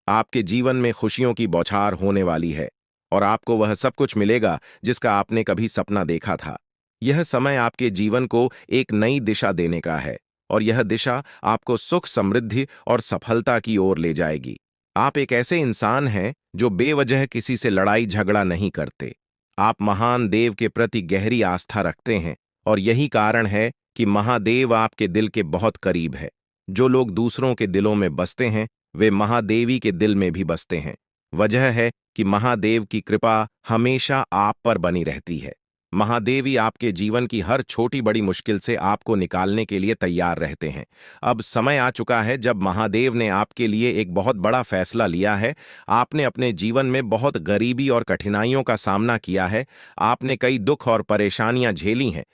आपके जीवन में खुशियों की बौछार होने वाली है और आपको वह सब कुछ मिलेगा जिसका आपने कभी सपना देखा था। यह समय आपके जीवन को एक नई दिशा देने का है और यह दिशा आपको सुख, समृद्धि और सफलता की ओर ले जाएगी। आप एक ऐसे इंसान हैं जो बेवजह किसी से लड़ाई झगड़ा नहीं करते। आप महान देव के प्रति गहरी आस्था रखते हैं और यही कारण है कि महादेव आपके दिल के बहुत करीब है। जो लोग दूसरों के दिलों में बसते हैं वे महादेवी के दिल में भी बसते हैं। वजह है कि महादेव की कृपा हमेशा आप पर बनी रहती है। महादेवी आपके जीवन की हर छोटी बड़ी मुश्किल से आपको निकालने के लिए तैयार रहते हैं। अब समय आ चुका है जब महादेव ने आपके लिए एक बहुत बड़ा फैसला लिया है। आपने अपने जीवन में बहुत गरीबी और कठिनाइयों का सामना किया है। आपने कई दुख और परेशानियां झेली हैं।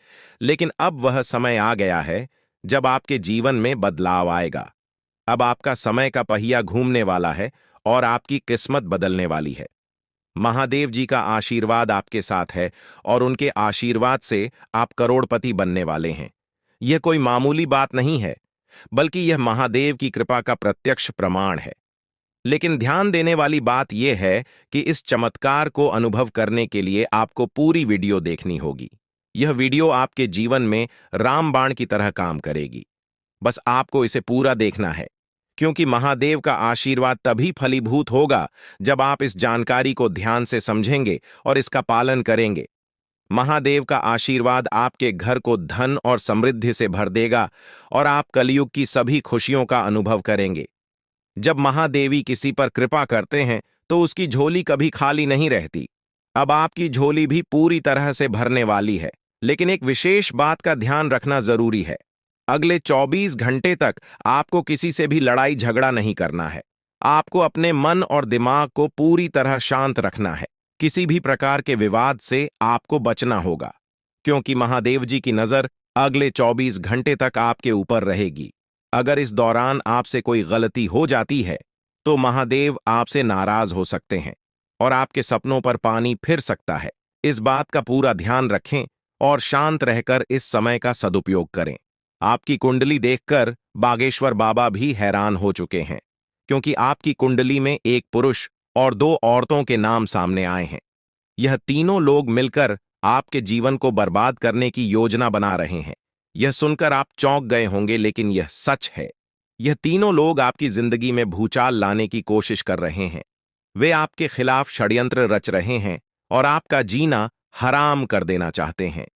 लेकिन अब वह समय आ गया है जब आपके जीवन में बदलाव आएगा। अब आपका समय का पहिया घूमने वाला है और आपकी किस्मत बदलने वाली है। महादेव जी का आशीर्वाद आपके साथ है और उनके आशीर्वाद से आप करोड़पति बनने वाले हैं। यह कोई मामूली बात नहीं है, बल्कि यह महादेव की कृपा का प्रत्यक्ष प्रमाण है। लेकिन ध्यान देने वाली बात यह है कि इस चमत्कार को अनुभव करने के लिए आपको पूरी वीडियो देखनी होगी। यह वीडियो आपके जीवन में रामबाण की तरह काम करेगी। बस आपको इसे पूरा देखना है, क्योंकि महादेव का आशीर्वाद तभी फलीभूत होगा जब आप इस जानकारी को ध्यान से समझेंगे और इसका पालन करेंगे। महादेव का आशीर्वाद आपके घर को धन और समृद्धि से भर देगा और आप कलयुग की सभी खुशियों का अनुभव करेंगे। जब महादेवी किसी पर कृपा करते हैं तो उसकी झोली कभी खाली नहीं रहती। अब आपकी झोली भी पूरी तरह से भरने वाली है। लेकिन एक विशेष बात का ध्यान रखना जरूरी है। अगले 24 घंटे तक आपको किसी से भी लड़ाई झगड़ा नहीं करना है। आपको अपने मन और दिमाग को पूरी तरह शांत रखना है। किसी भी प्रकार के विवाद से आपको बचना होगा, क्योंकि महादेव जी की नजर अगले 24 घंटे तक आपके ऊपर रहेगी। अगर इस दौरान आपसे कोई गलती हो जाती है तो महादेव आपसे नाराज हो सकते हैं और आपके सपनों पर पानी फिर सकता है। इस बात का पूरा ध्यान रखें और शांत रहकर इस समय का सदुपयोग करें। आपकी कुंडली देखकर बागेश्वर बाबा भी हैरान हो चुके हैं, क्योंकि आपकी कुंडली में एक पुरुष और 2 औरतों के नाम सामने आए हैं। यह तीनों लोग मिलकर आपके जीवन को बर्बाद करने की योजना बना रहे हैं। यह सुनकर आप चौंक गए होंगे, लेकिन यह सच है। यह तीनों लोग आपकी जिंदगी में भूचाल लाने की कोशिश कर रहे हैं। वे आपके खिलाफ षड्यंत्र रच रहे हैं और आपका जीना हराम कर देना चाहते हैं।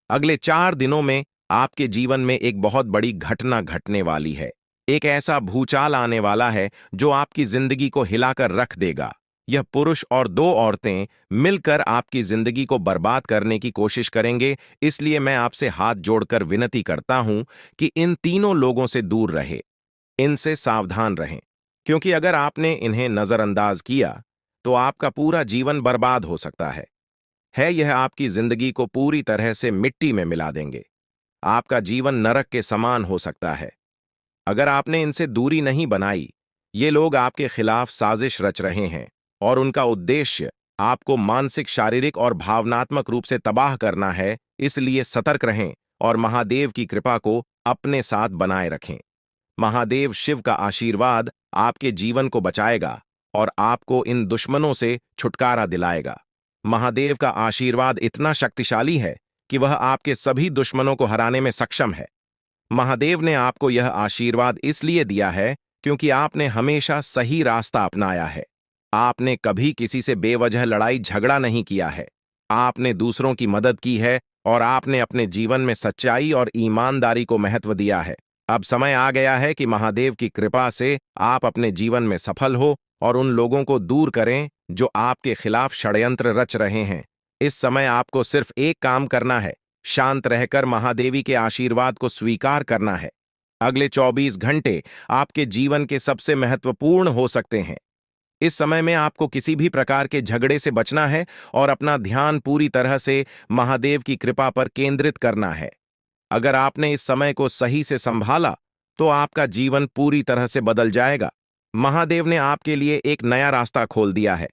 अगले 4 दिनों में आपके जीवन में एक बहुत बड़ी घटना घटने वाली है। एक ऐसा भूचाल आने वाला है जो आपकी जिंदगी को हिलाकर रख देगा। यह पुरुष और 2 औरतें मिलकर आपकी जिंदगी को बर्बाद करने की कोशिश करेंगे। इसलिए मैं आपसे हाथ जोड़कर विनती करता हूं कि इन तीनों लोगों से दूर रहे, इनसे सावधान रहें, क्योंकि अगर आपने इन्हें नजरअंदाज किया तो आपका पूरा जीवन बर्बाद हो सकता है। यह आपकी जिंदगी को पूरी तरह से मिट्टी में मिला देंगे। आपका जीवन नरक के समान हो सकता है। अगर आपने इनसे दूरी नहीं बनाई, ये लोग आपके खिलाफ साजिश रच रहे हैं और उनका उद्देश्य आपको मानसिक, शारीरिक और भावनात्मक रूप से तबाह करना है। इसलिए सतर्क रहें और महादेव की कृपा को अपने साथ बनाए रखें। महादेव शिव का आशीर्वाद आपके जीवन को बचाएगा और आपको इन दुश्मनों से छुटकारा दिलाएगा। महादेव का आशीर्वाद इतना शक्तिशाली है कि वह आपके सभी दुश्मनों को हराने में सक्षम है। महादेव ने आपको यह आशीर्वाद इसलिए दिया है क्योंकि आपने हमेशा सही रास्ता अपनाया है। आपने कभी किसी से बेवजह लड़ाई झगड़ा नहीं किया है। आपने दूसरों की मदद की है और आपने अपने जीवन में सच्चाई और ईमानदारी को महत्व दिया है। अब समय आ गया है कि महादेव की कृपा से आप अपने जीवन में सफल हो और उन लोगों को दूर करें जो आपके खिलाफ षड्यंत्र रच रहे हैं। इस समय आपको सिर्फ एक काम करना है, शांत रहकर महादेवी के आशीर्वाद को स्वीकार करना है। अगले 24 घंटे आपके जीवन के सबसे महत्वपूर्ण हो सकते हैं। इस समय में आपको किसी भी प्रकार के झगड़े से बचना है और अपना ध्यान पूरी तरह से महादेव की कृपा पर केंद्रित करना है। अगर आपने इस समय को सही से संभाला तो आपका जीवन पूरी तरह से बदल जाएगा। महादेव ने आपके लिए एक नया रास्ता खोल दिया है।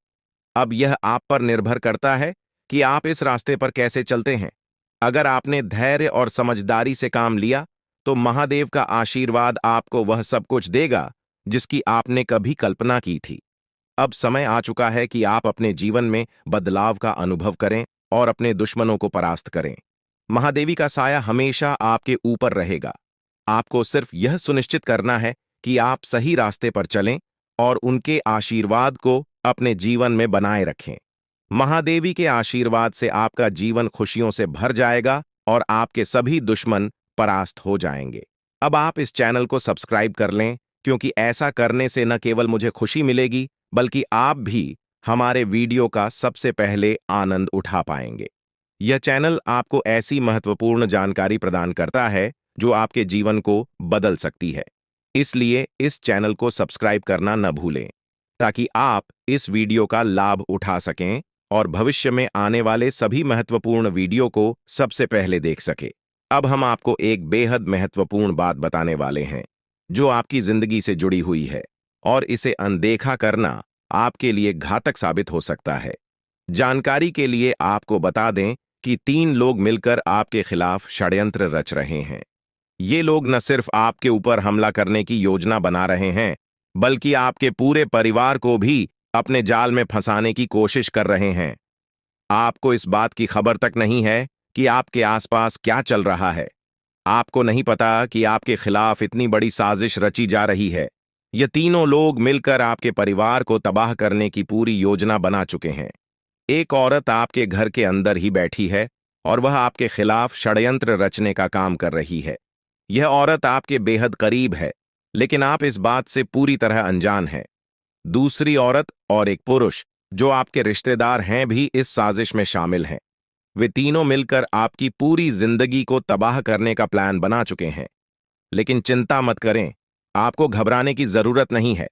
अब यह आप पर निर्भर करता है कि आप इस रास्ते पर कैसे चलते हैं। अगर आपने धैर्य और समझदारी से काम लिया तो महादेव का आशीर्वाद आपको वह सब कुछ देगा जिसकी आपने कभी कल्पना की थी। अब समय आ चुका है कि आप अपने जीवन में बदलाव का अनुभव करें और अपने दुश्मनों को परास्त करें। महादेवी का साया हमेशा आपके ऊपर रहेगा। आपको सिर्फ यह सुनिश्चित करना है कि आप सही रास्ते पर चलें और उनके आशीर्वाद को अपने जीवन में बनाए रखें। महादेवी के आशीर्वाद से आपका जीवन खुशियों से भर जाएगा और आपके सभी दुश्मन परास्त हो जाएंगे। अब आप इस चैनल को सब्सक्राइब कर लें, क्योंकि ऐसा करने से न केवल मुझे खुशी मिलेगी बल्कि आप भी हमारे वीडियो का सबसे पहले आनंद उठा पाएंगे। यह चैनल आपको ऐसी महत्वपूर्ण जानकारी प्रदान करता है जो आपके जीवन को बदल सकती है। इसलिए इस चैनल को सब्सक्राइब करना न भूलें, ताकि आप इस वीडियो का लाभ उठा सकें और भविष्य में आने वाले सभी महत्वपूर्ण वीडियो को सबसे पहले देख सकें। अब हम आपको एक बेहद महत्वपूर्ण बात बताने वाले हैं, जो आपकी जिंदगी से जुड़ी हुई है, और इसे अनदेखा करना आपके लिए घातक साबित हो सकता है। जानकारी के लिए आपको बता दें कि 3 लोग मिलकर आपके खिलाफ षड्यंत्र रच रहे हैं। ये लोग न सिर्फ आपके ऊपर हमला करने की योजना बना रहे हैं, बल्कि आपके पूरे परिवार को भी अपने जाल में फंसाने की कोशिश कर रहे हैं। आपको इस बात की खबर तक नहीं है कि आपके आसपास क्या चल रहा है। आपको नहीं पता कि आपके खिलाफ इतनी बड़ी साजिश रची जा रही है। ये तीनों लोग मिलकर आपके परिवार को तबाह करने की पूरी योजना बना चुके हैं। एक औरत आपके घर के अंदर ही बैठी है और वह आपके खिलाफ षड्यंत्र रचने का काम कर रही है। यह औरत आपके बेहद करीब है, लेकिन आप इस बात से पूरी तरह अनजान हैं। दूसरी औरत और एक पुरुष जो आपके रिश्तेदार हैं भी इस साजिश में शामिल हैं। वे तीनों मिलकर आपकी पूरी जिंदगी को तबाह करने का प्लान बना चुके हैं। लेकिन चिंता मत करें, आपको घबराने की जरूरत नहीं है,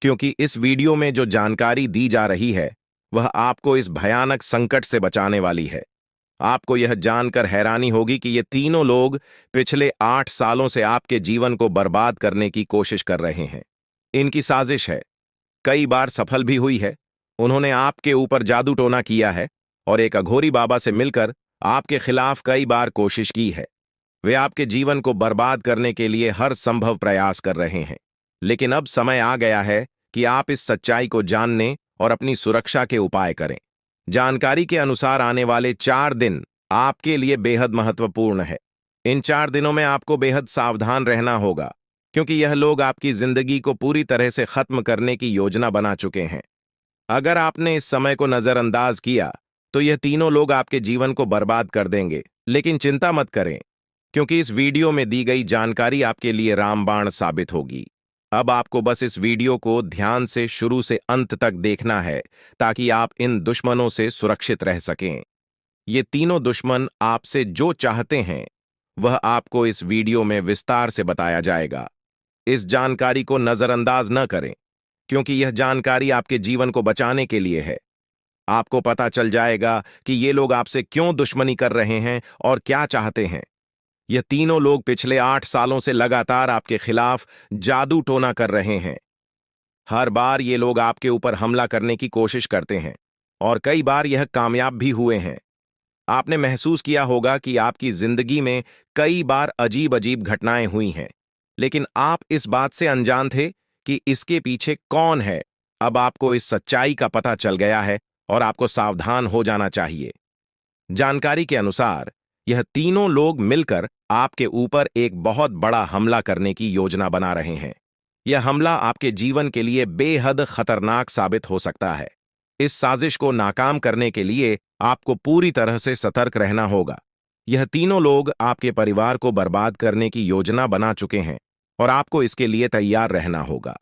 क्योंकि इस वीडियो में जो जानकारी दी जा रही है वह आपको इस भयानक संकट से बचाने वाली है। आपको यह जानकर हैरानी होगी कि ये तीनों लोग पिछले 8 सालों से आपके जीवन को बर्बाद करने की कोशिश कर रहे हैं। इनकी साजिश है, कई बार सफल भी हुई है। उन्होंने आपके ऊपर जादू टोना किया है और एक अघोरी बाबा से मिलकर आपके खिलाफ कई बार कोशिश की है। वे आपके जीवन को बर्बाद करने के लिए हर संभव प्रयास कर रहे हैं। लेकिन अब समय आ गया है कि आप इस सच्चाई को जानने और अपनी सुरक्षा के उपाय करें। जानकारी के अनुसार आने वाले 4 दिन आपके लिए बेहद महत्वपूर्ण है। इन 4 दिनों में आपको बेहद सावधान रहना होगा, क्योंकि यह लोग आपकी जिंदगी को पूरी तरह से खत्म करने की योजना बना चुके हैं। अगर आपने इस समय को नजरअंदाज किया तो यह तीनों लोग आपके जीवन को बर्बाद कर देंगे। लेकिन चिंता मत करें, क्योंकि इस वीडियो में दी गई जानकारी आपके लिए रामबाण साबित होगी। अब आपको बस इस वीडियो को ध्यान से शुरू से अंत तक देखना है, ताकि आप इन दुश्मनों से सुरक्षित रह सकें। ये तीनों दुश्मन आपसे जो चाहते हैं वह आपको इस वीडियो में विस्तार से बताया जाएगा। इस जानकारी को नजरअंदाज न करें, क्योंकि यह जानकारी आपके जीवन को बचाने के लिए है। आपको पता चल जाएगा कि ये लोग आपसे क्यों दुश्मनी कर रहे हैं और क्या चाहते हैं। ये तीनों लोग पिछले 8 सालों से लगातार आपके खिलाफ जादू टोना कर रहे हैं। हर बार ये लोग आपके ऊपर हमला करने की कोशिश करते हैं और कई बार यह कामयाब भी हुए हैं। आपने महसूस किया होगा कि आपकी जिंदगी में कई बार अजीब अजीब घटनाएं हुई हैं, लेकिन आप इस बात से अनजान थे कि इसके पीछे कौन है। अब आपको इस सच्चाई का पता चल गया है और आपको सावधान हो जाना चाहिए। जानकारी के अनुसार यह तीनों लोग मिलकर आपके ऊपर एक बहुत बड़ा हमला करने की योजना बना रहे हैं। यह हमला आपके जीवन के लिए बेहद खतरनाक साबित हो सकता है। इस साजिश को नाकाम करने के लिए आपको पूरी तरह से सतर्क रहना होगा। यह तीनों लोग आपके परिवार को बर्बाद करने की योजना बना चुके हैं और आपको इसके लिए तैयार रहना होगा।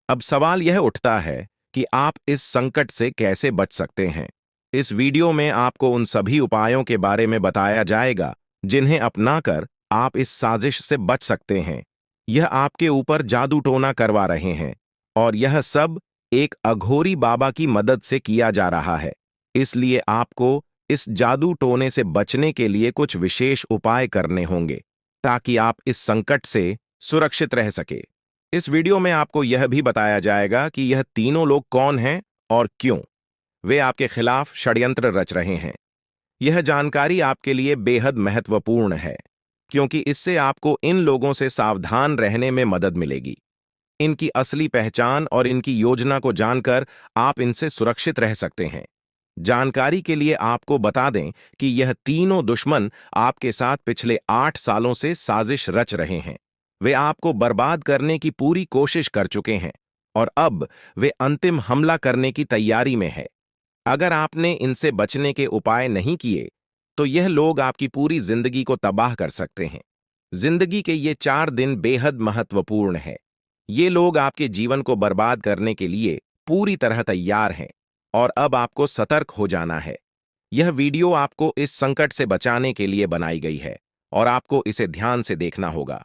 अब सवाल यह उठता है कि आप इस संकट से कैसे बच सकते हैं। इस वीडियो में आपको उन सभी उपायों के बारे में बताया जाएगा जिन्हें अपनाकर आप इस साजिश से बच सकते हैं। यह आपके ऊपर जादू टोना करवा रहे हैं और यह सब एक अघोरी बाबा की मदद से किया जा रहा है। इसलिए आपको इस जादू टोने से बचने के लिए कुछ विशेष उपाय करने होंगे, ताकि आप इस संकट से सुरक्षित रह सके। इस वीडियो में आपको यह भी बताया जाएगा कि यह तीनों लोग कौन हैं और क्यों वे आपके खिलाफ षड्यंत्र रच रहे हैं। यह जानकारी आपके लिए बेहद महत्वपूर्ण है, क्योंकि इससे आपको इन लोगों से सावधान रहने में मदद मिलेगी। इनकी असली पहचान और इनकी योजना को जानकर आप इनसे सुरक्षित रह सकते हैं। जानकारी के लिए आपको बता दें कि यह तीनों दुश्मन आपके साथ पिछले 8 सालों से साजिश रच रहे हैं। वे आपको बर्बाद करने की पूरी कोशिश कर चुके हैं और अब वे अंतिम हमला करने की तैयारी में है। अगर आपने इनसे बचने के उपाय नहीं किए तो यह लोग आपकी पूरी जिंदगी को तबाह कर सकते हैं। जिंदगी के ये 4 दिन बेहद महत्वपूर्ण है। ये लोग आपके जीवन को बर्बाद करने के लिए पूरी तरह तैयार हैं और अब आपको सतर्क हो जाना है। यह वीडियो आपको इस संकट से बचाने के लिए बनाई गई है और आपको इसे ध्यान से देखना होगा।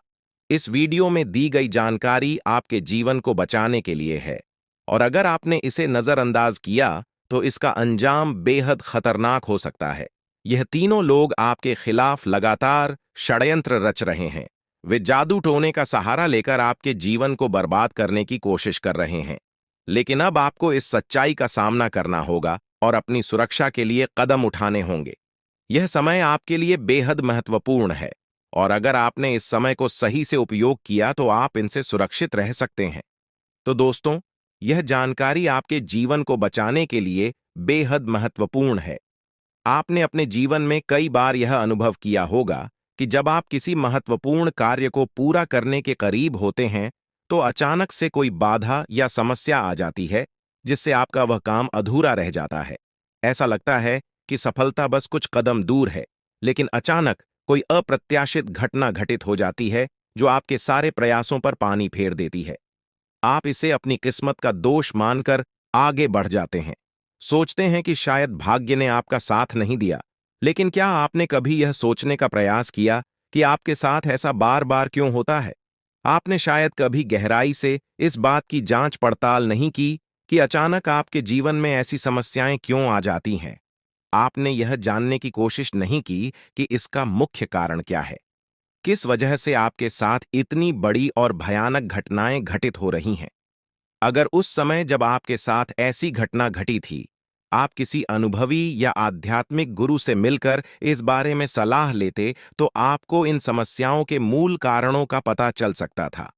इस वीडियो में दी गई जानकारी आपके जीवन को बचाने के लिए है और अगर आपने इसे नजरअंदाज किया तो इसका अंजाम बेहद खतरनाक हो सकता है। यह तीनों लोग आपके खिलाफ लगातार षड्यंत्र रच रहे हैं। वे जादू टोने का सहारा लेकर आपके जीवन को बर्बाद करने की कोशिश कर रहे हैं। लेकिन अब आपको इस सच्चाई का सामना करना होगा और अपनी सुरक्षा के लिए कदम उठाने होंगे। यह समय आपके लिए बेहद महत्वपूर्ण है और अगर आपने इस समय को सही से उपयोग किया तो आप इनसे सुरक्षित रह सकते हैं। तो दोस्तों, यह जानकारी आपके जीवन को बचाने के लिए बेहद महत्वपूर्ण है। आपने अपने जीवन में कई बार यह अनुभव किया होगा कि जब आप किसी महत्वपूर्ण कार्य को पूरा करने के करीब होते हैं तो अचानक से कोई बाधा या समस्या आ जाती है जिससे आपका वह काम अधूरा रह जाता है। ऐसा लगता है कि सफलता बस कुछ कदम दूर है, लेकिन अचानक कोई अप्रत्याशित घटना घटित हो जाती है जो आपके सारे प्रयासों पर पानी फेर देती है। आप इसे अपनी किस्मत का दोष मानकर आगे बढ़ जाते हैं। सोचते हैं कि शायद भाग्य ने आपका साथ नहीं दिया। लेकिन क्या आपने कभी यह सोचने का प्रयास किया कि आपके साथ ऐसा बार बार क्यों होता है? आपने शायद कभी गहराई से इस बात की जांच पड़ताल नहीं की कि अचानक आपके जीवन में ऐसी समस्याएं क्यों आ जाती हैं। आपने यह जानने की कोशिश नहीं की कि इसका मुख्य कारण क्या है। किस वजह से आपके साथ इतनी बड़ी और भयानक घटनाएं घटित हो रही हैं? अगर उस समय जब आपके साथ ऐसी घटना घटी थी, आप किसी अनुभवी या आध्यात्मिक गुरु से मिलकर इस बारे में सलाह लेते, तो आपको इन समस्याओं के मूल कारणों का पता चल सकता था।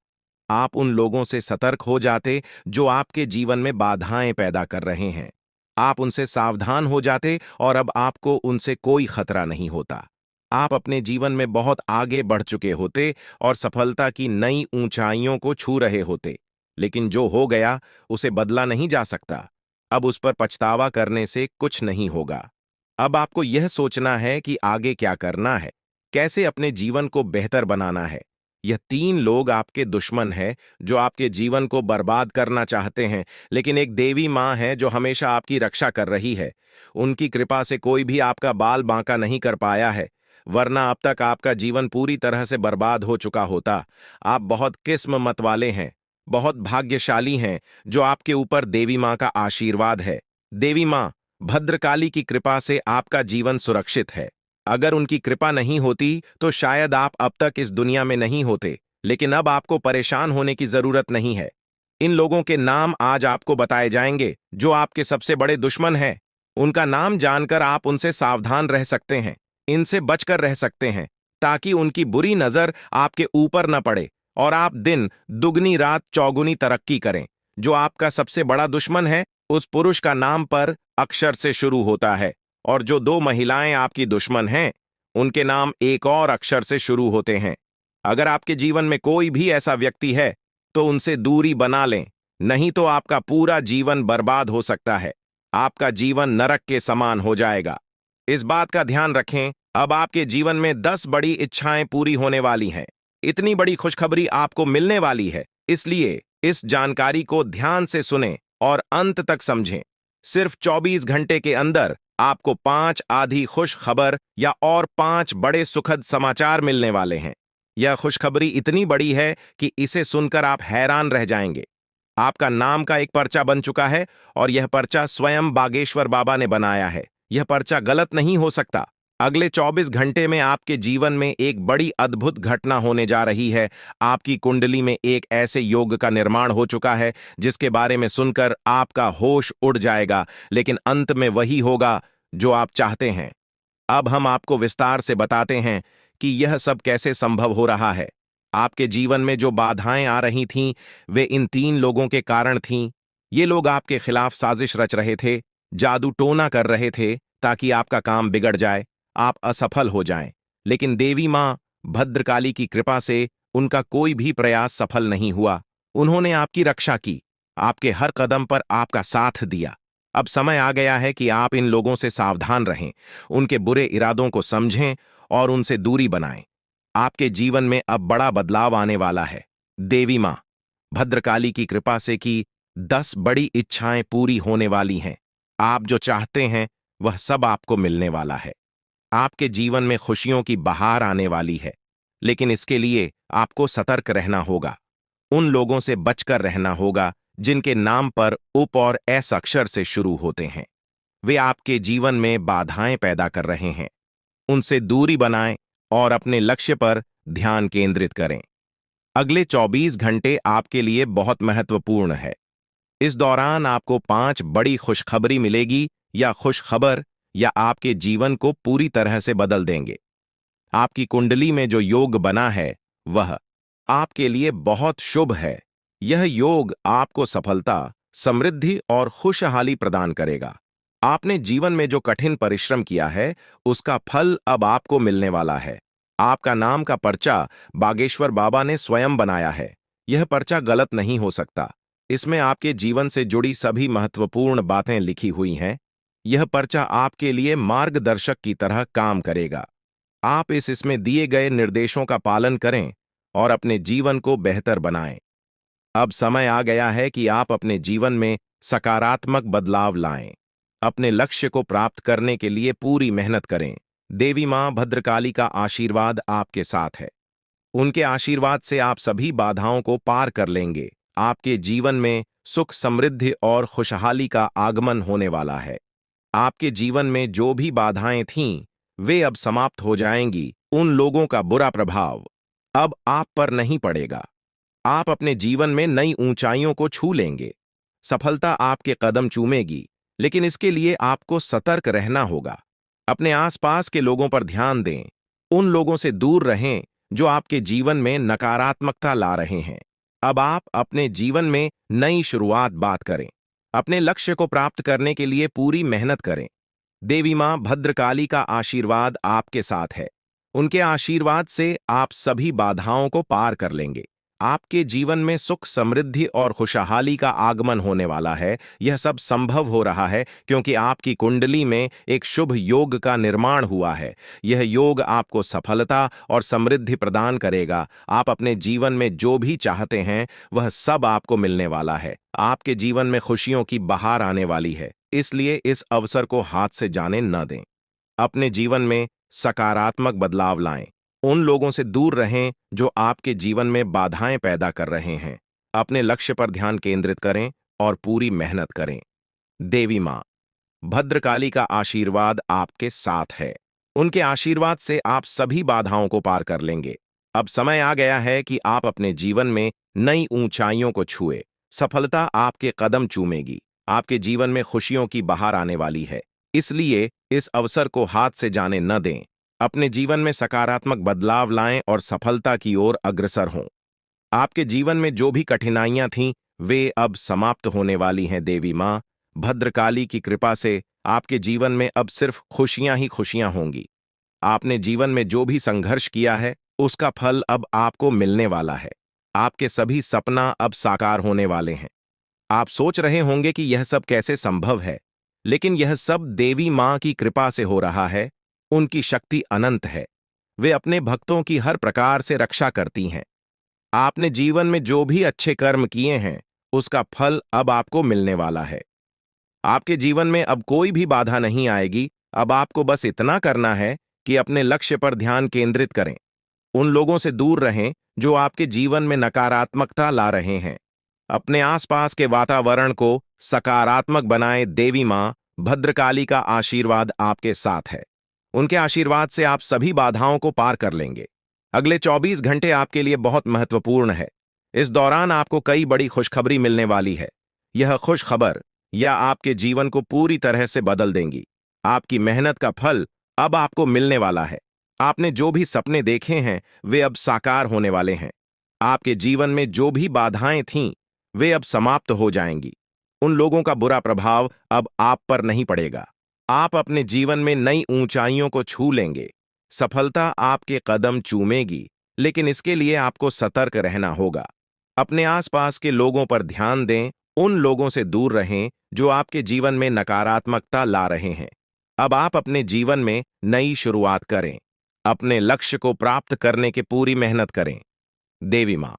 आप उन लोगों से सतर्क हो जाते जो आपके जीवन में बाधाएं पैदा कर रहे हैं। आप उनसे सावधान हो जाते और अब आपको उनसे कोई खतरा नहीं होता। आप अपने जीवन में बहुत आगे बढ़ चुके होते और सफलता की नई ऊंचाइयों को छू रहे होते। लेकिन जो हो गया उसे बदला नहीं जा सकता। अब उस पर पछतावा करने से कुछ नहीं होगा। अब आपको यह सोचना है कि आगे क्या करना है, कैसे अपने जीवन को बेहतर बनाना है। यह तीन लोग आपके दुश्मन हैं जो आपके जीवन को बर्बाद करना चाहते हैं, लेकिन एक देवी माँ है जो हमेशा आपकी रक्षा कर रही है। उनकी कृपा से कोई भी आपका बाल बांका नहीं कर पाया है, वरना अब तक आपका जीवन पूरी तरह से बर्बाद हो चुका होता। आप बहुत किस्मत वाले हैं, बहुत भाग्यशाली हैं जो आपके ऊपर देवी माँ का आशीर्वाद है। देवी माँ भद्रकाली की कृपा से आपका जीवन सुरक्षित है। अगर उनकी कृपा नहीं होती तो शायद आप अब तक इस दुनिया में नहीं होते, लेकिन अब आपको परेशान होने की जरूरत नहीं है। इन लोगों के नाम आज आपको बताए जाएंगे जो आपके सबसे बड़े दुश्मन हैं। उनका नाम जानकर आप उनसे सावधान रह सकते हैं, इनसे बचकर रह सकते हैं, ताकि उनकी बुरी नजर आपके ऊपर न पड़े और आप दिन दुगनी रात चौगुनी तरक्की करें। जो आपका सबसे बड़ा दुश्मन है उस पुरुष का नाम पर अक्षर से शुरू होता है, और जो दो महिलाएं आपकी दुश्मन हैं उनके नाम एक और अक्षर से शुरू होते हैं। अगर आपके जीवन में कोई भी ऐसा व्यक्ति है तो उनसे दूरी बना लें, नहीं तो आपका पूरा जीवन बर्बाद हो सकता है। आपका जीवन नरक के समान हो जाएगा। इस बात का ध्यान रखें, अब आपके जीवन में 10 बड़ी इच्छाएं पूरी होने वाली हैं। इतनी बड़ी खुशखबरी आपको मिलने वाली है, इसलिए इस जानकारी को ध्यान से सुनें और अंत तक समझें। सिर्फ 24 घंटे के अंदर आपको 5 आधी खुश खबर या और 5 बड़े सुखद समाचार मिलने वाले हैं। यह खुशखबरी इतनी बड़ी है कि इसे सुनकर आप हैरान रह जाएंगे। आपका नाम का एक पर्चा बन चुका है और यह पर्चा स्वयं बागेश्वर बाबा ने बनाया है। यह पर्चा गलत नहीं हो सकता। अगले 24 घंटे में आपके जीवन में एक बड़ी अद्भुत घटना होने जा रही है। आपकी कुंडली में एक ऐसे योग का निर्माण हो चुका है जिसके बारे में सुनकर आपका होश उड़ जाएगा, लेकिन अंत में वही होगा जो आप चाहते हैं। अब हम आपको विस्तार से बताते हैं कि यह सब कैसे संभव हो रहा है। आपके जीवन में जो बाधाएं आ रही थीं, वे इन तीन लोगों के कारण थीं। ये लोग आपके खिलाफ साजिश रच रहे थे, जादू टोना कर रहे थे ताकि आपका काम बिगड़ जाए, आप असफल हो जाएं। लेकिन देवी माँ भद्रकाली की कृपा से उनका कोई भी प्रयास सफल नहीं हुआ। उन्होंने आपकी रक्षा की, आपके हर कदम पर आपका साथ दिया। अब समय आ गया है कि आप इन लोगों से सावधान रहें, उनके बुरे इरादों को समझें और उनसे दूरी बनाएं। आपके जीवन में अब बड़ा बदलाव आने वाला है। देवी माँ भद्रकाली की कृपा से कि 10 बड़ी इच्छाएं पूरी होने वाली हैं। आप जो चाहते हैं वह सब आपको मिलने वाला है। आपके जीवन में खुशियों की बहार आने वाली है, लेकिन इसके लिए आपको सतर्क रहना होगा। उन लोगों से बचकर रहना होगा जिनके नाम पर उप और एस अक्षर से शुरू होते हैं। वे आपके जीवन में बाधाएं पैदा कर रहे हैं। उनसे दूरी बनाएं और अपने लक्ष्य पर ध्यान केंद्रित करें। अगले 24 घंटे आपके लिए बहुत महत्वपूर्ण है। इस दौरान आपको 5 बड़ी खुशखबरी मिलेगी या खुशखबर या आपके जीवन को पूरी तरह से बदल देंगे। आपकी कुंडली में जो योग बना है वह आपके लिए बहुत शुभ है। यह योग आपको सफलता, समृद्धि और खुशहाली प्रदान करेगा। आपने जीवन में जो कठिन परिश्रम किया है उसका फल अब आपको मिलने वाला है। आपका नाम का पर्चा बागेश्वर बाबा ने स्वयं बनाया है। यह पर्चा गलत नहीं हो सकता। इसमें आपके जीवन से जुड़ी सभी महत्वपूर्ण बातें लिखी हुई हैं। यह पर्चा आपके लिए मार्गदर्शक की तरह काम करेगा। आप इसमें दिए गए निर्देशों का पालन करें और अपने जीवन को बेहतर बनाएं। अब समय आ गया है कि आप अपने जीवन में सकारात्मक बदलाव लाएं। अपने लक्ष्य को प्राप्त करने के लिए पूरी मेहनत करें। देवी मां भद्रकाली का आशीर्वाद आपके साथ है। उनके आशीर्वाद से आप सभी बाधाओं को पार कर लेंगे। आपके जीवन में सुख, समृद्धि और खुशहाली का आगमन होने वाला है। आपके जीवन में जो भी बाधाएं थीं, वे अब समाप्त हो जाएंगी। उन लोगों का बुरा प्रभाव अब आप पर नहीं पड़ेगा। आप अपने जीवन में नई ऊंचाइयों को छू लेंगे। सफलता आपके कदम चूमेगी, लेकिन इसके लिए आपको सतर्क रहना होगा। अपने आसपास के लोगों पर ध्यान दें। उन लोगों से दूर रहें जो आपके जीवन में नकारात्मकता ला रहे हैं। अब आप अपने जीवन में नई शुरुआत बात करें। अपने लक्ष्य को प्राप्त करने के लिए पूरी मेहनत करें। देवी मां भद्रकाली का आशीर्वाद आपके साथ है। उनके आशीर्वाद से आप सभी बाधाओं को पार कर लेंगे। आपके जीवन में सुख, समृद्धि और खुशहाली का आगमन होने वाला है। यह सब संभव हो रहा है क्योंकि आपकी कुंडली में एक शुभ योग का निर्माण हुआ है। यह योग आपको सफलता और समृद्धि प्रदान करेगा। आप अपने जीवन में जो भी चाहते हैं वह सब आपको मिलने वाला है। आपके जीवन में खुशियों की बहार आने वाली है, इसलिए इस अवसर को हाथ से जाने न दें। अपने जीवन में सकारात्मक बदलाव लाएं। उन लोगों से दूर रहें जो आपके जीवन में बाधाएं पैदा कर रहे हैं। अपने लक्ष्य पर ध्यान केंद्रित करें और पूरी मेहनत करें। देवी मां भद्रकाली का आशीर्वाद आपके साथ है। उनके आशीर्वाद से आप सभी बाधाओं को पार कर लेंगे। अब समय आ गया है कि आप अपने जीवन में नई ऊंचाइयों को छुए। सफलता आपके कदम चूमेगी। आपके जीवन में खुशियों की बहार आने वाली है, इसलिए इस अवसर को हाथ से जाने न दें। अपने जीवन में सकारात्मक बदलाव लाएं और सफलता की ओर अग्रसर हों। आपके जीवन में जो भी कठिनाइयां थीं, वे अब समाप्त होने वाली हैं। देवी मां भद्रकाली की कृपा से आपके जीवन में अब सिर्फ खुशियां ही खुशियां होंगी। आपने जीवन में जो भी संघर्ष किया है उसका फल अब आपको मिलने वाला है। आपके सभी सपना अब साकार होने वाले हैं। आप सोच रहे होंगे कि यह सब कैसे संभव है, लेकिन यह सब देवी मां की कृपा से हो रहा है। उनकी शक्ति अनंत है। वे अपने भक्तों की हर प्रकार से रक्षा करती हैं। आपने जीवन में जो भी अच्छे कर्म किए हैं उसका फल अब आपको मिलने वाला है। आपके जीवन में अब कोई भी बाधा नहीं आएगी। अब आपको बस इतना करना है कि अपने लक्ष्य पर ध्यान केंद्रित करें। उन लोगों से दूर रहें जो आपके जीवन में नकारात्मकता ला रहे हैं। अपने आसपास के वातावरण को सकारात्मक बनाएं। देवी मां भद्रकाली का आशीर्वाद आपके साथ है। उनके आशीर्वाद से आप सभी बाधाओं को पार कर लेंगे। अगले 24 घंटे आपके लिए बहुत महत्वपूर्ण है। इस दौरान आपको कई बड़ी खुशखबरी मिलने वाली है। यह खुशखबर या आपके जीवन को पूरी तरह से बदल देंगी। आपकी मेहनत का फल अब आपको मिलने वाला है। आपने जो भी सपने देखे हैं वे अब साकार होने वाले हैं। आपके जीवन में जो भी बाधाएं थीं वे अब समाप्त हो जाएंगी। उन लोगों का बुरा प्रभाव अब आप पर नहीं पड़ेगा। आप अपने जीवन में नई ऊंचाइयों को छू लेंगे। सफलता आपके कदम चूमेगी, लेकिन इसके लिए आपको सतर्क रहना होगा। अपने आसपास के लोगों पर ध्यान दें। उन लोगों से दूर रहें जो आपके जीवन में नकारात्मकता ला रहे हैं। अब आप अपने जीवन में नई शुरुआत करें। अपने लक्ष्य को प्राप्त करने की पूरी मेहनत करें। देवी मां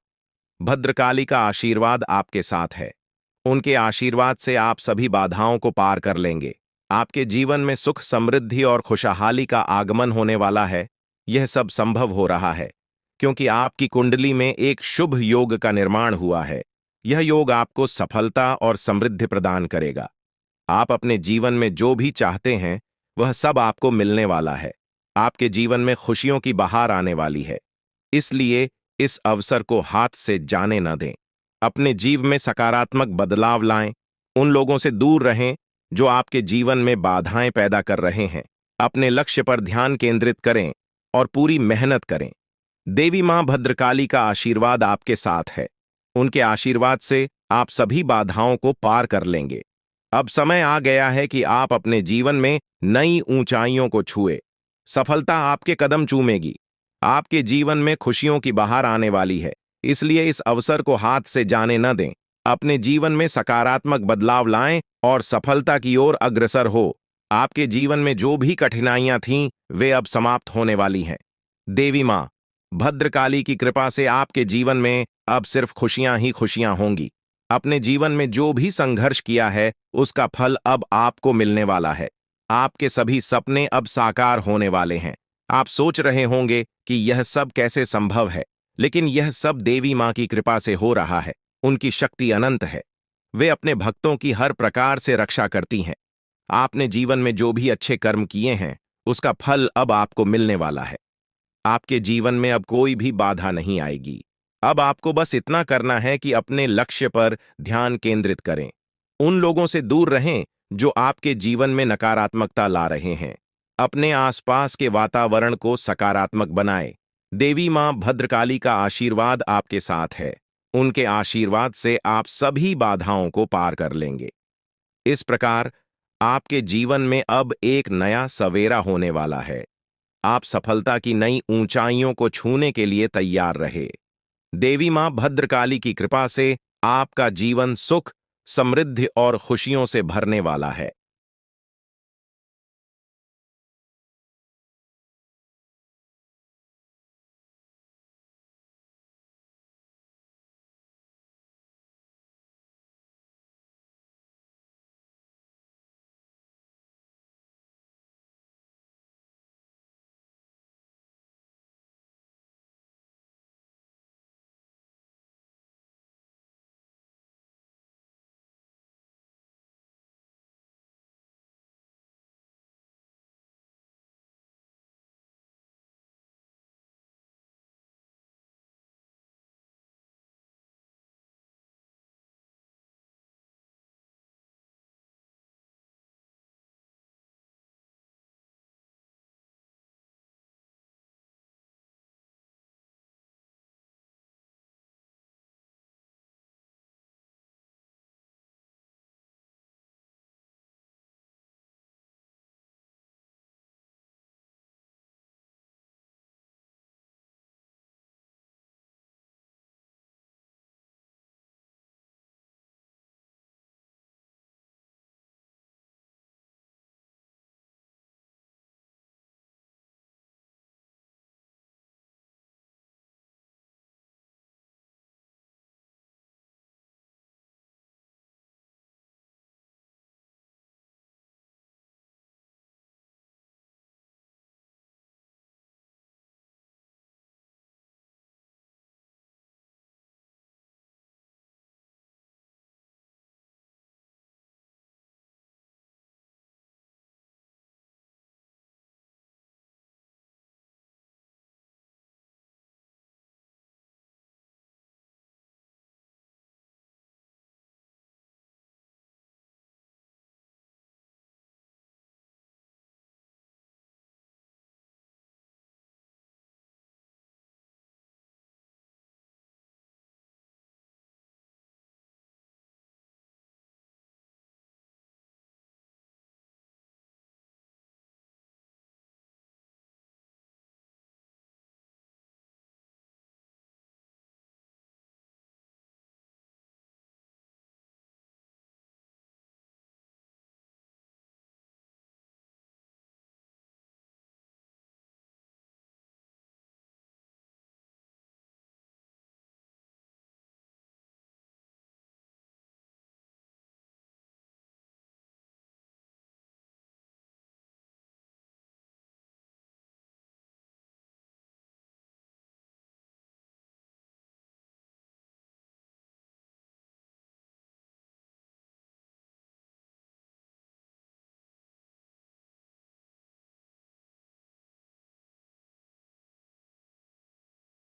भद्रकाली का आशीर्वाद आपके साथ है। उनके आशीर्वाद से आप सभी बाधाओं को पार कर लेंगे। आपके जीवन में सुख, समृद्धि और खुशहाली का आगमन होने वाला है। यह सब संभव हो रहा है क्योंकि आपकी कुंडली में एक शुभ योग का निर्माण हुआ है। यह योग आपको सफलता और समृद्धि प्रदान करेगा। आप अपने जीवन में जो भी चाहते हैं वह सब आपको मिलने वाला है। आपके जीवन में खुशियों की बहार आने वाली है। इसलिए इस अवसर को हाथ से जाने न दें। अपने जीवन में सकारात्मक बदलाव लाएं। उन लोगों से दूर रहें जो आपके जीवन में बाधाएं पैदा कर रहे हैं। अपने लक्ष्य पर ध्यान केंद्रित करें और पूरी मेहनत करें। देवी मां भद्रकाली का आशीर्वाद आपके साथ है। उनके आशीर्वाद से आप सभी बाधाओं को पार कर लेंगे। अब समय आ गया है कि आप अपने जीवन में नई ऊंचाइयों को छुए। सफलता आपके कदम चूमेगी। आपके जीवन में खुशियों की बहार आने वाली है। इसलिए इस अवसर को हाथ से जाने न दें। अपने जीवन में सकारात्मक बदलाव लाएं और सफलता की ओर अग्रसर हो। आपके जीवन में जो भी कठिनाइयां थीं, वे अब समाप्त होने वाली हैं। देवी मां भद्रकाली की कृपा से आपके जीवन में अब सिर्फ खुशियां ही खुशियां होंगी। अपने जीवन में जो भी संघर्ष किया है, उसका फल अब आपको मिलने वाला है। आपके सभी सपने अब साकार होने वाले हैं। आप सोच रहे होंगे कि यह सब कैसे संभव है, लेकिन यह सब देवी मां की कृपा से हो रहा है। उनकी शक्ति अनंत है। वे अपने भक्तों की हर प्रकार से रक्षा करती हैं। आपने जीवन में जो भी अच्छे कर्म किए हैं, उसका फल अब आपको मिलने वाला है। आपके जीवन में अब कोई भी बाधा नहीं आएगी। अब आपको बस इतना करना है कि अपने लक्ष्य पर ध्यान केंद्रित करें। उन लोगों से दूर रहें जो आपके जीवन में नकारात्मकता ला रहे हैं। अपने आसपास के वातावरण को सकारात्मक बनाएं। देवी मां भद्रकाली का आशीर्वाद आपके साथ है। उनके आशीर्वाद से आप सभी बाधाओं को पार कर लेंगे। इस प्रकार आपके जीवन में अब एक नया सवेरा होने वाला है। आप सफलता की नई ऊंचाइयों को छूने के लिए तैयार रहे। देवी मां भद्रकाली की कृपा से आपका जीवन सुख, समृद्धि और खुशियों से भरने वाला है।